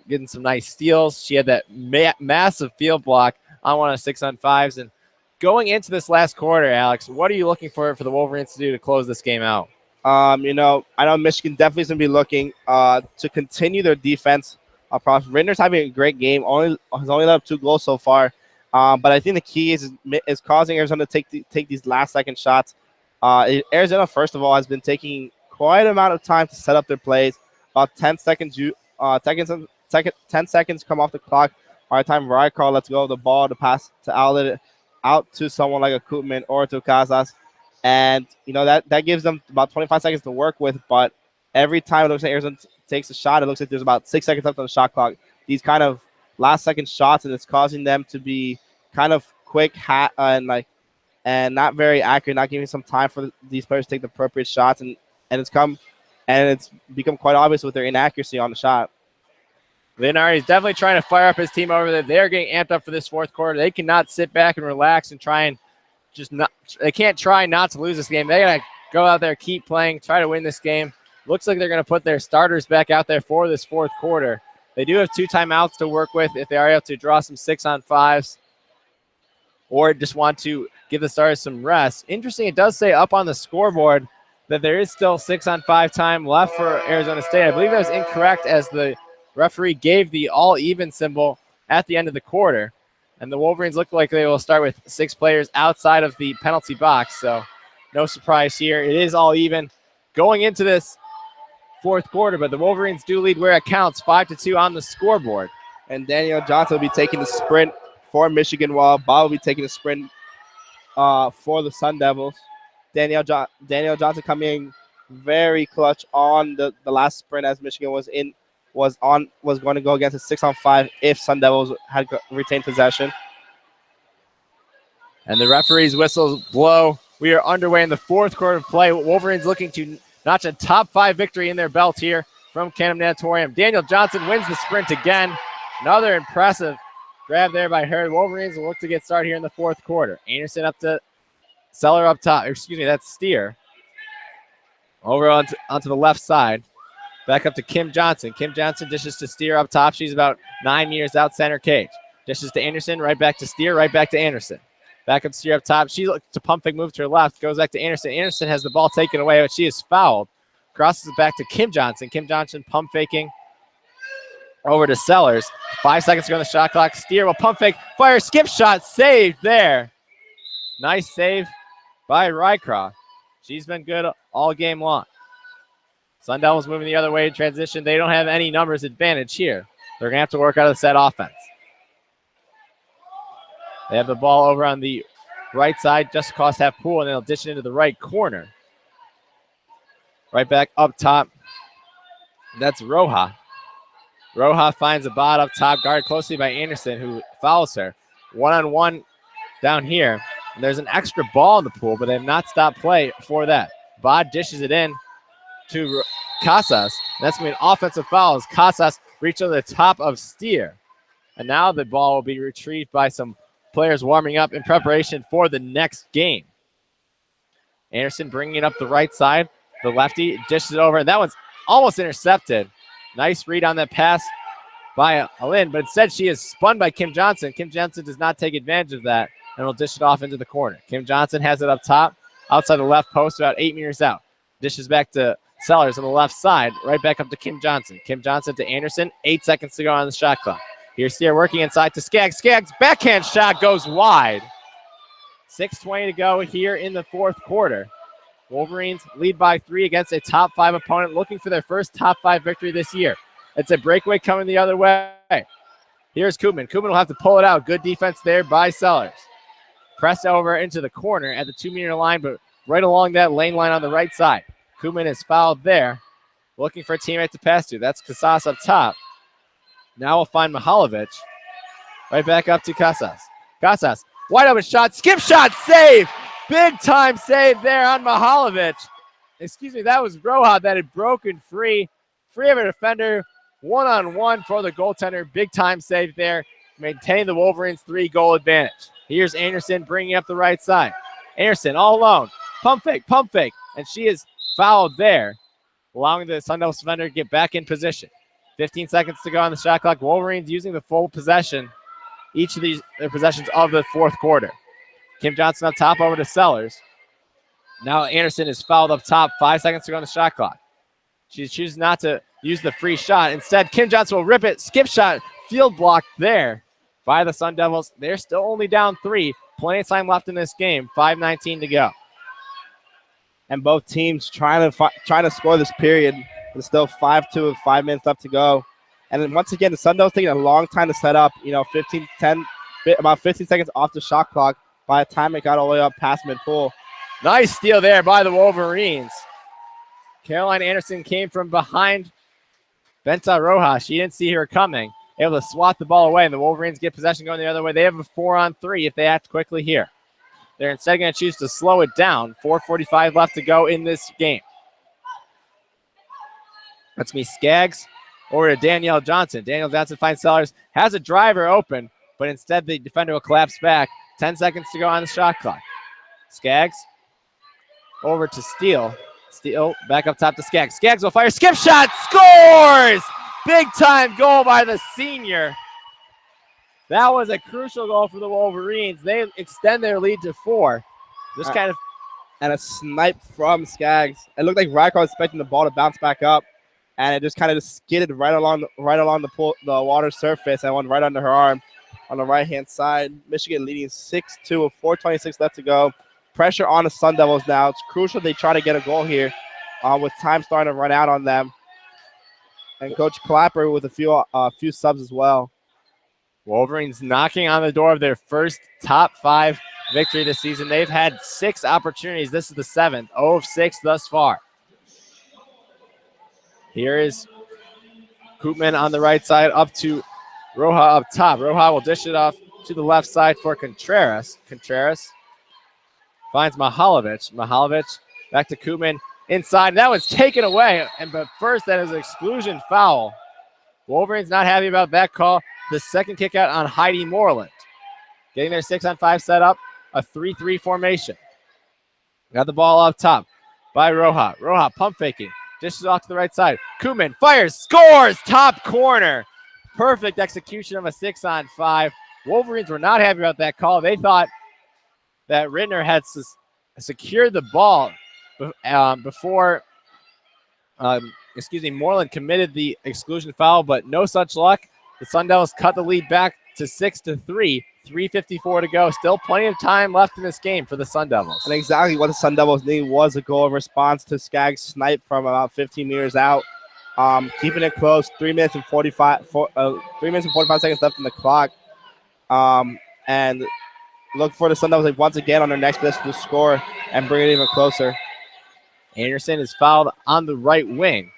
getting some nice steals. She had that massive field block on one of 6-on-5s. And going into this last quarter, Alex, what are you looking for the Wolverines to do to close this game out? I know Michigan definitely is going to be looking to continue their defense. Rinder's having a great game. Has only let up 2 goals so far. But I think the key is causing Arizona to take these last-second shots. Arizona, first of all, has been taking quite an amount of time to set up their plays. About 10 seconds, 10 seconds come off the clock. By the time Rycross lets go of the ball to pass to outlet it out to someone like a Koopman or to Casas. And, that gives them about 25 seconds to work with. But every time it looks like Arizona takes a shot, it looks like there's about 6 seconds left on the shot clock. These kind of last-second shots, and it's causing them to be kind of quick and not very accurate, not giving some time for these players to take the appropriate shots. And it's become quite obvious with their inaccuracy on the shot. Leonardi is definitely trying to fire up his team over there. They're getting amped up for this fourth quarter. They cannot sit back and relax and try and they can't try not to lose this game. They got to go out there, keep playing, try to win this game. Looks like they're going to put their starters back out there for this fourth quarter. They do have 2 timeouts to work with if they are able to draw some 6-on-5s or just want to give the starters some rest. Interesting, it does say up on the scoreboard that there is still 6-on-5 time left for Arizona State. I believe that was incorrect as the referee gave the all-even symbol at the end of the quarter. And the Wolverines look like they will start with 6 players outside of the penalty box. So no surprise here. It is all even going into this fourth quarter, but the Wolverines do lead where it counts, 5-2 on the scoreboard. And Danielle Johnson will be taking the sprint for Michigan, while Bob will be taking the sprint for the Sun Devils. Danielle Johnson coming in very clutch on the last sprint as Michigan was going to go against a 6-on-5 if Sun Devils had retained possession. And the referee's whistles blow. We are underway in the fourth quarter of play. Wolverines looking to notch a top 5 victory in their belt here from Canham Natatorium. Danielle Johnson wins the sprint again. Another impressive grab there by her. Wolverines will look to get started here in the fourth quarter. Anderson up to Seller up top. Excuse me, that's Steer. Over onto the left side. Back up to Kim Johnson. Kim Johnson dishes to Steer up top. She's about 9 meters out center cage. Dishes to Anderson, right back to Steer, right back to Anderson. Back up Steer up top. She looks to pump fake, move to her left, goes back to Anderson. Anderson has the ball taken away, but she is fouled. Crosses it back to Kim Johnson. Kim Johnson pump faking over to Sellers. 5 seconds to go on the shot clock. Steer will pump fake, fire, skip shot, saved there. Nice save by Rycross. She's been good all game long. Sun Devils moving the other way in transition. They don't have any numbers advantage here. They're going to have to work out of the set offense. They have the ball over on the right side, just across half pool, and they'll dish it into the right corner. Right back up top. That's Roja. Roja finds a bot up top, guarded closely by Anderson, who fouls her. 1-on-1 down here. And there's an extra ball in the pool, but they have not stopped play for that. Bod dishes it in to Casas. That's going to be an offensive foul as Casas reached over the top of Steer. And now the ball will be retrieved by some players warming up in preparation for the next game. Anderson bringing it up the right side. The lefty dishes it over, and that one's almost intercepted. Nice read on that pass by Alin, but instead she is spun by Kim Johnson. Kim Johnson does not take advantage of that and will dish it off into the corner. Kim Johnson has it up top, outside the left post, about 8 meters out. Dishes back to Sellers on the left side, right back up to Kim Johnson. Kim Johnson to Anderson, 8 seconds to go on the shot clock. Here's Steer working inside to Skaggs. Skaggs' backhand shot goes wide. 6:20 to go here in the fourth quarter. Wolverines lead by 3 against a top 5 opponent, looking for their first top 5 victory this year. It's a breakaway coming the other way. Here's Koopman. Koopman will have to pull it out. Good defense there by Sellers. Pressed over into the corner at the 2-meter line, but right along that lane line on the right side. Koopman is fouled there, looking for a teammate to pass to. That's Casas up top. Now we'll find Mihalovic. Right back up to Casas. Casas, wide open shot, skip shot, save! Big time save there on Mihalovic. Excuse me, that was Roja that had broken free. Free of a defender, 1-on-1 for the goaltender. Big time save there. Maintain the Wolverines' 3-goal advantage. Here's Anderson bringing up the right side. Anderson all alone. Pump fake, and she is fouled there, allowing the Sun Devils defender to get back in position. 15 seconds to go on the shot clock. Wolverines using the full possession, each of these possessions of the fourth quarter. Kim Johnson up top over to Sellers. Now Anderson is fouled up top. 5 seconds to go on the shot clock. She chooses not to use the free shot. Instead, Kim Johnson will rip it. Skip shot. Field blocked there by the Sun Devils. They're still only down 3. Plenty of time left in this game. 5:19 to go. And both teams trying to score this period. There's still 5-2 with 5 minutes left to go. And then once again, the Sun Devils taking a long time to set up. About 15 seconds off the shot clock by the time it got all the way up past midpool. Nice steal there by the Wolverines. Caroline Anderson came from behind Benta Rojas. She didn't see her coming. Able to swat the ball away, and the Wolverines get possession going the other way. They have a 4-on-3 if they act quickly here. They're instead going to choose to slow it down. 4:45 left to go in this game. That's me, Skaggs, over to Danielle Johnson. Danielle Johnson finds Sellers, has a driver open, but instead the defender will collapse back. 10 seconds to go on the shot clock. Skaggs over to Steele. Steele back up top to Skaggs. Skaggs will fire. Skip shot. Scores! Big time goal by the senior. That was a crucial goal for the Wolverines. They extend their lead to 4. Just kind of. And a snipe from Skaggs. It looked like Ryko was expecting the ball to bounce back up, and it just kind of skidded right along the water surface and went right under her arm on the right-hand side. Michigan leading 6-2 with 4:26 left to go. Pressure on the Sun Devils now. It's crucial they try to get a goal here with time starting to run out on them. And Coach Clapper with a few subs as well. Wolverines knocking on the door of their first top 5 victory this season. They've had 6 opportunities. This is the 7th. 0 of 6 thus far. Here is Koopman on the right side up to Roja up top. Roja will dish it off to the left side for Contreras. Contreras finds Mahalovic. Mahalovic back to Koopman inside. That was taken away. But first, that is an exclusion foul. Wolverines not happy about that call. The second kick out on Heidi Moreland. Getting their 6-on-5 set up. A 3-3 formation. Got the ball up top by Roja. Roja pump faking. Dishes off to the right side. Koopman fires. Scores. Top corner. Perfect execution of a 6-on-5. Wolverines were not happy about that call. They thought that Rittner had secured the ball before Moreland committed the exclusion foul, but no such luck. The Sun Devils cut the lead back to 6-3. 3:54 to go. Still plenty of time left in this game for the Sun Devils. And exactly what the Sun Devils need was a goal in response to Skaggs' snipe from about 15 meters out. Keeping it close. 3 minutes and 45 seconds left in the clock. And look for the Sun Devils once again on their next possession to score and bring it even closer. Anderson is fouled on the right wing.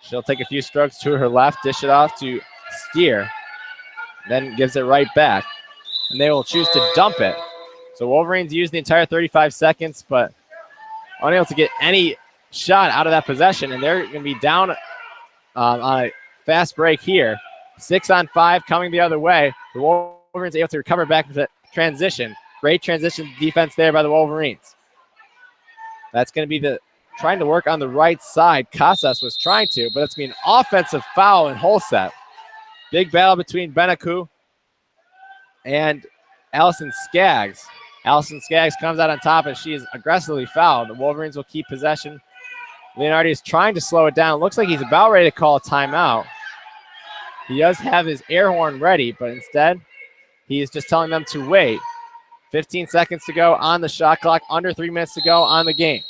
She'll take a few strokes to her left, dish it off to Steer, then gives it right back. And they will choose to dump it. So Wolverines use the entire 35 seconds, but unable to get any shot out of that possession. And they're going to be down on a fast break here. 6-on-5 coming the other way. The Wolverines able to recover back with the transition. Great transition defense there by the Wolverines. That's going to be trying to work on the right side. Casas was trying to, but it's going to be an offensive foul in Holset. Big battle between Benaku and Allison Skaggs. Allison Skaggs comes out on top, and she is aggressively fouled. The Wolverines will keep possession. Leonardi is trying to slow it down. Looks like he's about ready to call a timeout. He does have his air horn ready, but instead he is just telling them to wait. 15 seconds to go on the shot clock, under 3 minutes to go on the game.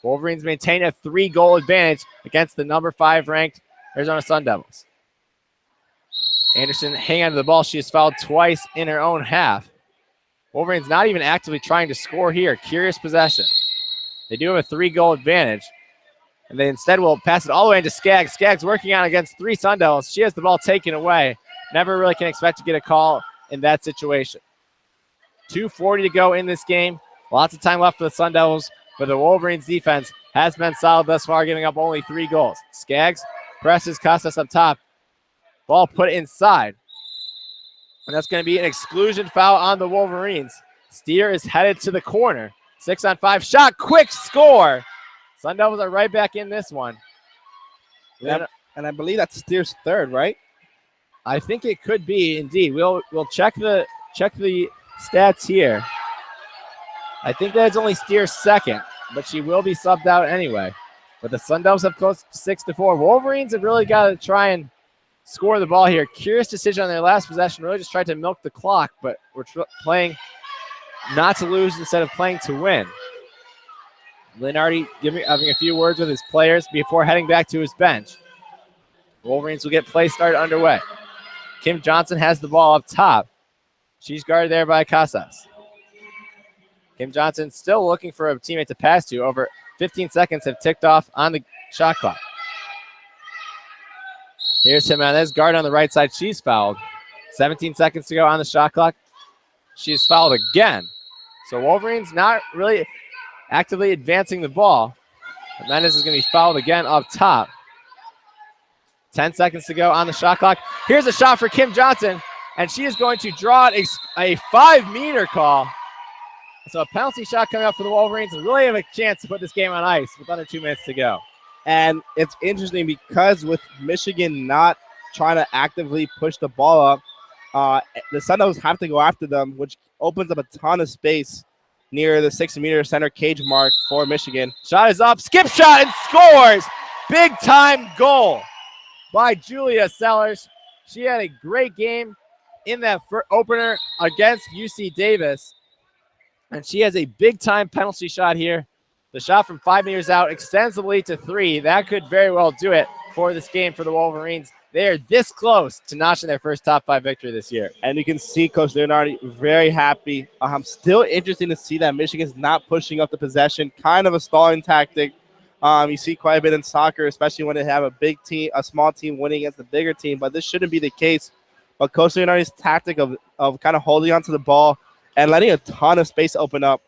Wolverines maintain a 3-goal advantage against the number 5 ranked Arizona Sun Devils. Anderson hanging onto the ball. She is fouled twice in her own half. Wolverines not even actively trying to score here. Curious possession. They do have a 3-goal advantage. And they instead will pass it all the way into Skaggs. Skaggs working on against 3 Sun Devils. She has the ball taken away. Never really can expect to get a call in that situation. 2:40 to go in this game. Lots of time left for the Sun Devils, but the Wolverines defense has been solid thus far, giving up only 3 goals. Skaggs presses Casas up top. Ball put inside. And that's going to be an exclusion foul on the Wolverines. Steer is headed to the corner. 6-on-5 shot, quick score. Sun Devils are right back in this one. Yep. And I believe that's Steer's third, right? I think it could be indeed. We'll check the stats here. I think that's only Steer's second, but she will be subbed out anyway. But the Sun Devils have close to 6-4. Wolverines have really got to try and score the ball here. Curious decision on their last possession. Really just tried to milk the clock, but we're playing not to lose instead of playing to win. Leonardi having a few words with his players before heading back to his bench. Wolverines will get play started underway. Kim Johnson has the ball up top. She's guarded there by Casas. Kim Johnson still looking for a teammate to pass to. Over 15 seconds have ticked off on the shot clock. Here's Jimenez, guard on the right side. She's fouled. 17 seconds to go on the shot clock. She's fouled again. So Wolverines not really actively advancing the ball. Jimenez is going to be fouled again up top. 10 seconds to go on the shot clock. Here's a shot for Kim Johnson, and she is going to draw a 5-meter call. So a penalty shot coming up for the Wolverines and really have a chance to put this game on ice with under 2 minutes to go. And it's interesting because with Michigan not trying to actively push the ball up, the Sun Devils have to go after them, which opens up a ton of space near the 6-meter center cage mark for Michigan. Shot is up, skip shot, and scores! Big time goal by Julia Sellers. She had a great game in that opener against UC Davis. And she has a big-time penalty shot here. The shot from 5 meters out extends the lead to 3. That could very well do it for this game for the Wolverines. They are this close to notching their first top 5 victory this year. And you can see Coach Leonardi very happy. Still interesting to see that Michigan's not pushing up the possession. Kind of a stalling tactic. You see quite a bit in soccer, especially when they have a big team, a small team winning against a bigger team. But this shouldn't be the case. But Coach Leonardi's tactic of kind of holding onto the ball and letting a ton of space open up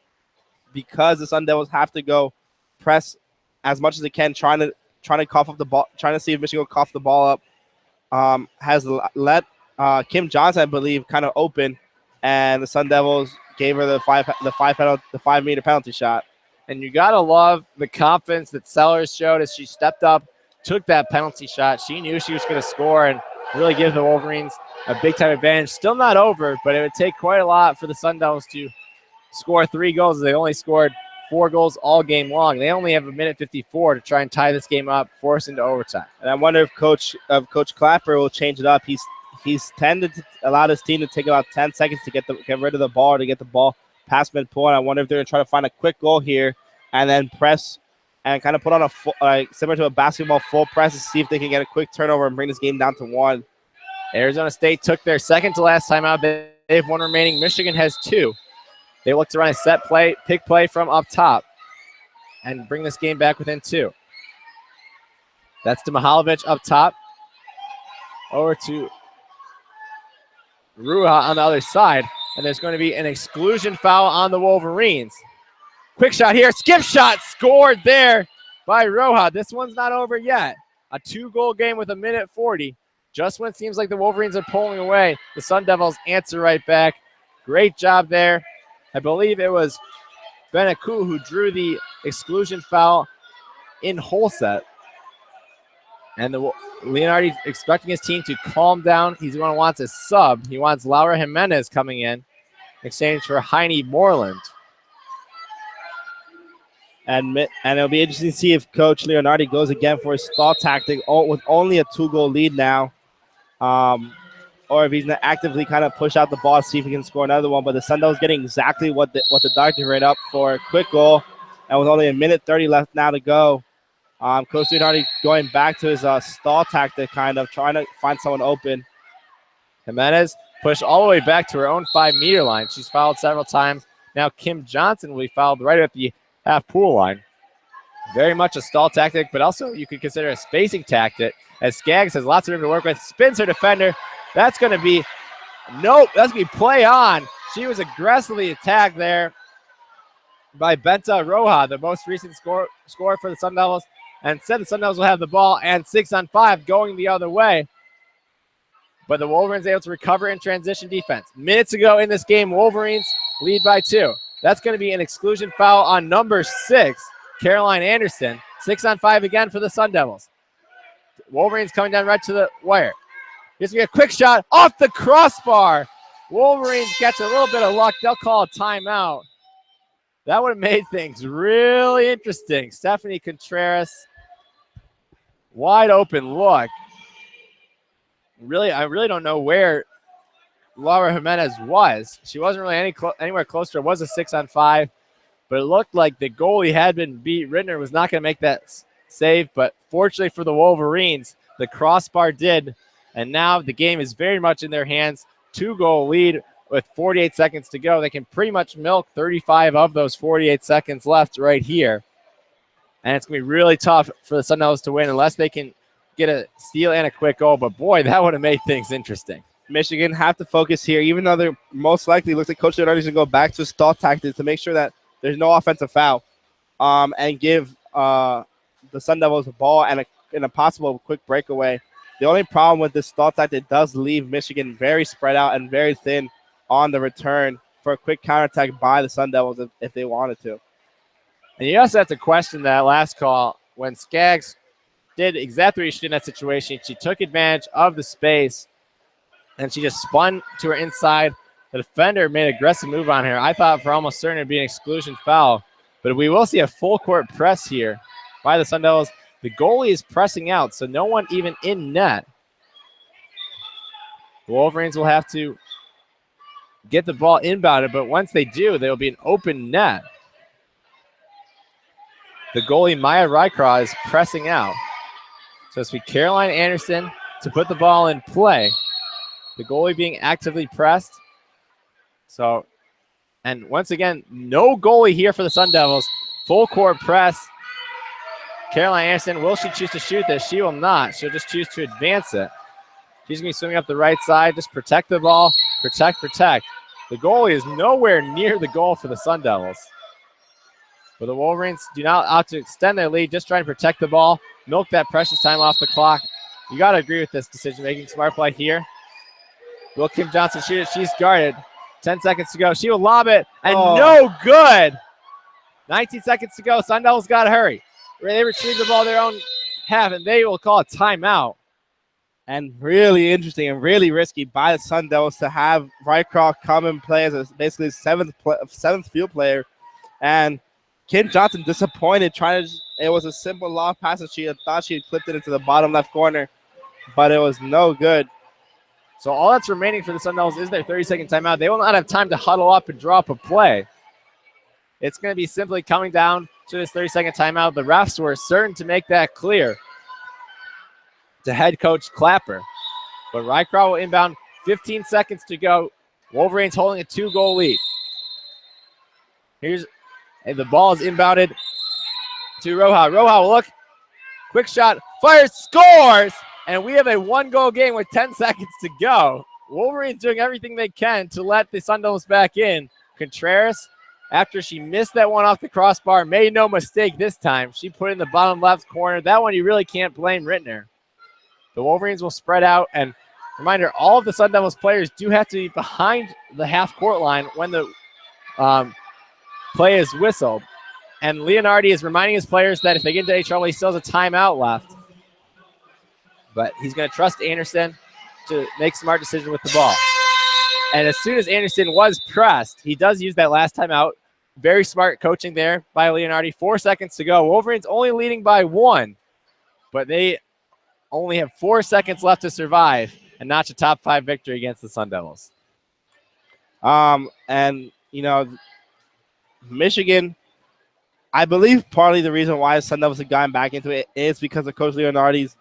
because the Sun Devils have to go press as much as they can, trying to cough up the ball, trying to see if Michigan will cough the ball up. Has let Kim Johnson, I believe, kind of open, and the Sun Devils gave her the 5-meter penalty shot. And you gotta love the confidence that Sellers showed as she stepped up, took that penalty shot. She knew she was going to score and really give the Wolverines a big-time advantage. Still not over, but it would take quite a lot for the Sun Devils to score 3 goals. They only scored 4 goals all game long. They only have 1:54 to try and tie this game up, force into overtime. And I wonder if Coach Clapper will change it up. He's tended to allow his team to take about 10 seconds to get rid of the ball, to get the ball past midpoint. I wonder if they're going to try to find a quick goal here and then press and kind of put on a similar to a basketball full press to see if they can get a quick turnover and bring this game down to 1. Arizona State took their second to last time out. They have 1 remaining. Michigan has 2. They look to run a set play, pick play from up top and bring this game back within 2. That's to Mihalovic up top. Over to Ruha on the other side. And there's going to be an exclusion foul on the Wolverines. Quick shot here. Skip shot scored there by Roja. This one's not over yet. A 2-goal game with 1:40. Just when it seems like the Wolverines are pulling away, the Sun Devils answer right back. Great job there. I believe it was Benaku who drew the exclusion foul in Holset. And Leonardi expecting his team to calm down. He's going to want a sub. He wants Laura Jimenez coming in exchange for Heine Moreland. And it'll be interesting to see if Coach Leonardi goes again for his stall tactic with only a 2-goal lead now. Or if he's going to actively kind of push out the ball, see if he can score another one. But the Sun Devils getting exactly what the doctor read up for a quick goal. And with only 1:30 left now to go, Coach Leonardi going back to his stall tactic, kind of trying to find someone open. Jimenez pushed all the way back to her own 5-meter line. She's fouled several times. Now Kim Johnson will be fouled right at the half-pool line. Very much a stall tactic, but also you could consider a spacing tactic, as Skaggs has lots of room to work with. Spins her defender. That's going to be that's going to be play on. She was aggressively attacked there by Benta Roja, the most recent scorer for the Sun Devils. And instead, the Sun Devils will have the ball and 6-on-5 going the other way. But the Wolverines able to recover in transition defense. Minutes ago in this game, Wolverines lead by 2. That's going to be an exclusion foul on number 6, Caroline Anderson. 6-on-5 again for the Sun Devils. Wolverine's coming down right to the wire. Here's going to be a quick shot off the crossbar. Wolverines catch a little bit of luck. They'll call a timeout. That would have made things really interesting. Stephanie Contreras, wide open look. I really don't know where Laura Jimenez was. She wasn't really anywhere close to her. It was a 6-on-5, but it looked like the goalie had been beat. Rittner was not going to make that save, but fortunately for the Wolverines, the crossbar did, and now the game is very much in their hands. 2-goal lead with 48 seconds to go. They can pretty much milk 35 of those 48 seconds left right here, and it's going to be really tough for the Sun Devils to win unless they can get a steal and a quick goal, but boy, that would have made things interesting. Michigan have to focus here, even though they're most likely looks like Coach Leonardo's going to go back to stall tactics to make sure that there's no offensive foul, and give the Sun Devils a ball and a possible quick breakaway. The only problem with this stall tactic does leave Michigan very spread out and very thin on the return for a quick counterattack by the Sun Devils if they wanted to. And you also have to question that last call when Skaggs did exactly what she did in that situation. She took advantage of the space, and she just spun to her inside. The defender made an aggressive move on her. I thought for almost certain it would be an exclusion foul, but we will see a full court press here by the Sun Devils. The goalie is pressing out, so no one even in net. The Wolverines will have to get the ball inbounded, but once they do, there will be an open net. The goalie, Maya Rycraw, is pressing out. So it's be Caroline Anderson to put the ball in play. The goalie being actively pressed. So, and once again, no goalie here for the Sun Devils. Full court press. Caroline Anderson, will she choose to shoot this? She will not. She'll just choose to advance it. She's going to be swimming up the right side. Just protect the ball. Protect. The goalie is nowhere near the goal for the Sun Devils. But the Wolverines do not opt to extend their lead, just trying to protect the ball, milk that precious time off the clock. You got to agree with this decision-making. Smart play here. Will Kim Johnson shoot it? She's guarded. 10 seconds to go. She will lob it, and no good. 19 seconds to go. Sun Devils got to hurry. They retrieve the ball their own half, and they will call a timeout. And really interesting and really risky by the Sun Devils to have Rycroft come and play as basically seventh field player. And Kim Johnson disappointed, it was a simple lob pass, and she had thought she had clipped it into the bottom left corner, but it was no good. So all that's remaining for the Sun Devils is their 30-second timeout. They will not have time to huddle up and draw up a play. It's going to be simply coming down to this 30-second timeout. The refs were certain to make that clear to head coach Clapper. But Rycroft will inbound, 15 seconds to go. Wolverines holding a 2-goal lead. And the ball is inbounded to Roja. Roja will look, quick shot, fires, scores! And we have a 1-goal game with 10 seconds to go. Wolverines doing everything they can to let the Sun Devils back in. Contreras, after she missed that one off the crossbar, made no mistake this time. She put it in the bottom left corner. That one you really can't blame Rittner. The Wolverines will spread out. And reminder, all of the Sun Devils players do have to be behind the half-court line when the play is whistled. And Leonardi is reminding his players that if they get into trouble, he still has a timeout left. But he's going to trust Anderson to make smart decisions with the ball. And as soon as Anderson was pressed, he does use that last timeout. Very smart coaching there by Leonardi. 4 seconds to go. Wolverines only leading by 1, but they only have 4 seconds left to survive and notch a top 5 victory against the Sun Devils. And, you know, Michigan, I believe partly the reason why the Sun Devils have gotten back into it is because of Coach Leonardi's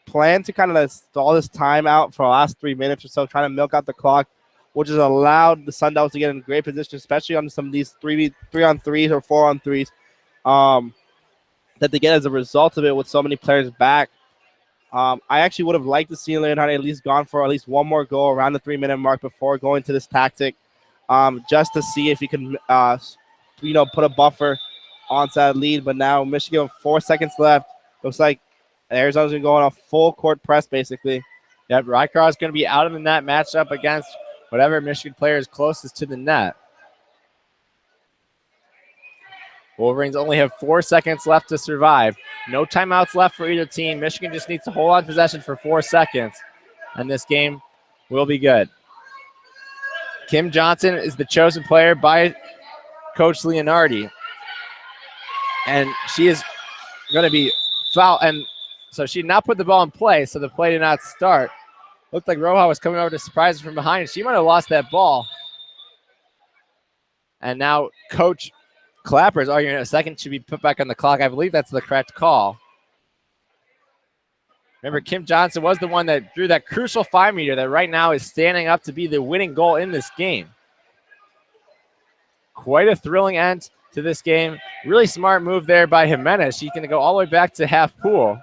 plan to kind of stall this time out for the last 3 minutes or so, trying to milk out the clock, which has allowed the Sun Devils to get in a great position, especially on some of these 3-on-3s or 4-on-3s that they get as a result of it with so many players back. I actually would have liked to see Leonardi at least gone for at least one more goal around the 3-minute mark before going to this tactic, just to see if he can, put a buffer onside lead. But now Michigan, 4 seconds left. Looks like Arizona's going to go on a full court press, basically. Yep, Rycroft is going to be out of the net matchup against whatever Michigan player is closest to the net. Wolverines only have 4 seconds left to survive. No timeouts left for either team. Michigan just needs to hold on to possession for 4 seconds, and this game will be good. Kim Johnson is the chosen player by Coach Leonardi, and she is going to be foul. And so she did not put the ball in play, so the play did not start. Looked like Roja was coming over to surprise her from behind. She might have lost that ball. And now Coach Clapper is arguing a second should be put back on the clock. I believe that's the correct call. Remember, Kim Johnson was the one that drew that crucial 5-meter that right now is standing up to be the winning goal in this game. Quite a thrilling end to this game. Really smart move there by Jimenez. She's going to go all the way back to half pool.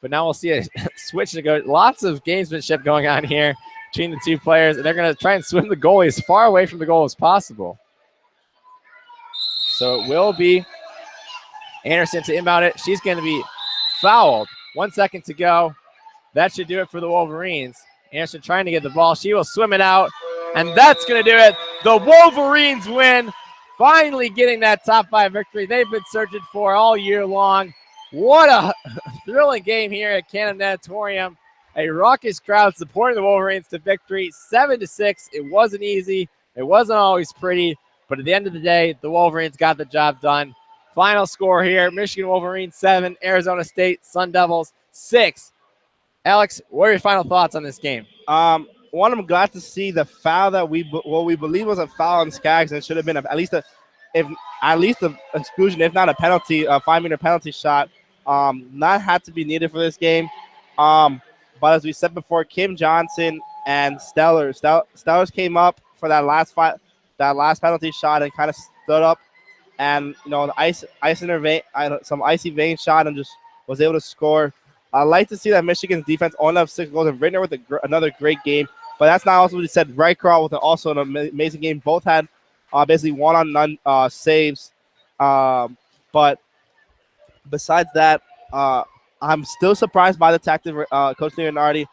But now we'll see a switch to go. Lots of gamesmanship going on here between the two players, and they're going to try and swim the goalie as far away from the goal as possible. So it will be Anderson to inbound it. She's going to be fouled. 1 second to go. That should do it for the Wolverines. Anderson trying to get the ball. She will swim it out, and that's going to do it. The Wolverines win, finally getting that top 5 victory they've been searching for all year long. What a thrilling game here at Cannon Natatorium. A raucous crowd supporting the Wolverines to victory, 7-6. It wasn't easy. It wasn't always pretty, but at the end of the day, the Wolverines got the job done. Final score here, Michigan Wolverines 7, Arizona State Sun Devils 6. Alex, what are your final thoughts on this game? I'm glad to see the foul that we believe was a foul on Skaggs, and it should have been at least an exclusion, if not a penalty, a 5-meter penalty shot. Not had to be needed for this game. But as we said before, Kim Johnson and Stellers came up for that last penalty shot and kind of stood up, and the ice in her vein, some icy vein shot, and just was able to score. I like to see that Michigan's defense only have 6 goals, and Rittner with another great game. But that's not also what he said. Rycroft with also an amazing game. Both had basically one-on-none saves. But besides that, I'm still surprised by the tactic Coach Leonardi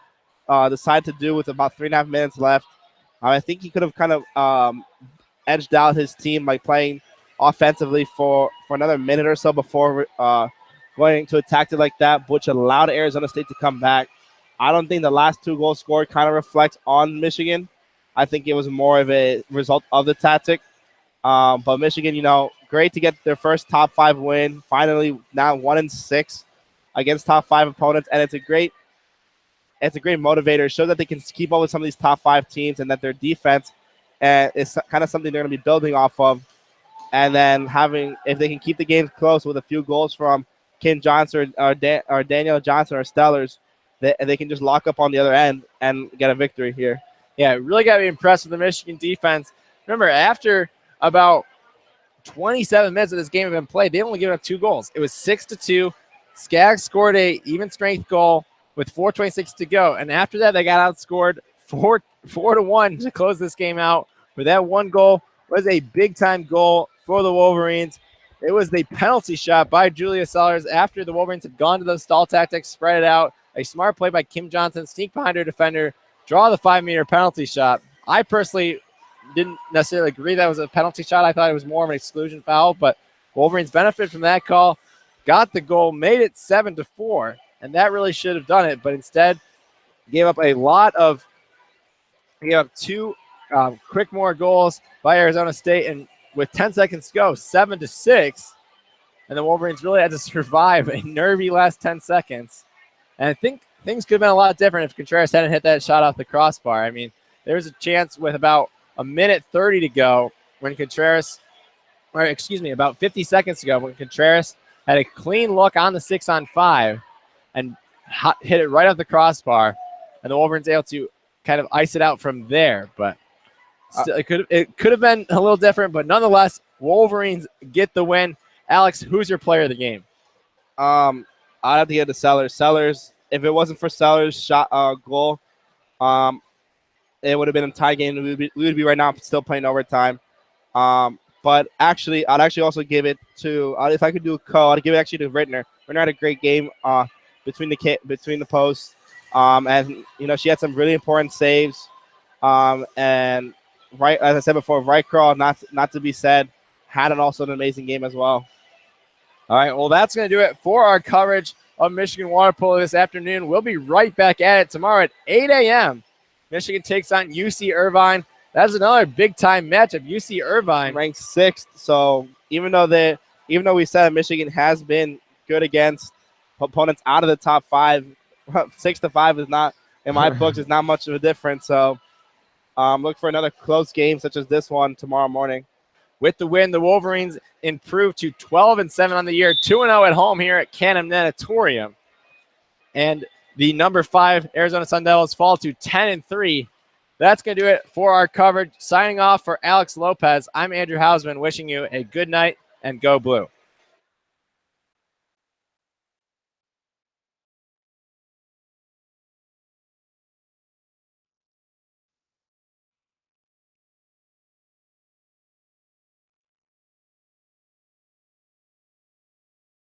decided to do with about 3.5 minutes left. I think he could have kind of edged out his team by playing offensively for another minute or so before going to a tactic like that, which allowed Arizona State to come back. I don't think the last 2 goals scored kind of reflects on Michigan. I think it was more of a result of the tactic. But Michigan, great to get their first top 5 win. Finally, now 1-6 against top 5 opponents, and it's a great motivator. It shows that they can keep up with some of these top 5 teams, and that their defense is kind of something they're going to be building off of. And then if they can keep the games close with a few goals from Kim Johnson or Danielle Johnson or Stellers, they can just lock up on the other end and get a victory here. Yeah, really got to be impressed with the Michigan defense. Remember, after about 27 minutes of this game had been played, they only given up 2 goals. It was 6-2. Skaggs scored a even strength goal with 4:26 to go, and after that, they got outscored 4-1 to close this game out. For that 1 goal was a big-time goal for the Wolverines. It was the penalty shot by Julia Sellers after the Wolverines had gone to those stall tactics, spread it out. A smart play by Kim Johnson, sneak behind her defender, draw the 5-meter penalty shot. I personally didn't necessarily agree that was a penalty shot. I thought it was more of an exclusion foul, but Wolverines benefited from that call, got the goal, made it 7-4, and that really should have done it, but instead gave up 2 quick more goals by Arizona State, and with 10 seconds to go, 7-6, and the Wolverines really had to survive a nervy last 10 seconds. And I think things could have been a lot different if Contreras hadn't hit that shot off the crossbar. I mean, there was a chance with about 1:30 to go when about 50 seconds ago when Contreras had a clean look on the 6-on-5 and hit it right off the crossbar, and the Wolverines able to kind of ice it out from there. But still, it could have been a little different, but nonetheless, Wolverines get the win. Alex, who's your player of the game? I'd have to get the Sellers. Sellers, if it wasn't for Sellers' shot goal, it would have been a tie game. We would be right now still playing overtime. But actually, I'd actually also give it to if I could do a call, I'd give it actually to Rittner. Rittner had a great game between the posts, and she had some really important saves. And right as I said before, Rycroft, not to be said, had also an amazing game as well. All right, well, that's going to do it for our coverage of Michigan water polo this afternoon. We'll be right back at it tomorrow at 8 a.m. Michigan takes on UC Irvine. That's another big-time matchup. UC Irvine ranked 6th. So even though we said Michigan has been good against opponents out of the top 5, 6-5 is not, in my books, is not much of a difference. So look for another close game such as this one tomorrow morning. With the win, the Wolverines improved to 12-7 on the year, 2-0 at home here at Canham Natatorium. And the number 5 Arizona Sun Devils fall to 10-3. That's going to do it for our coverage. Signing off for Alex Lopez, I'm Andrew Hausman, wishing you a good night and go blue.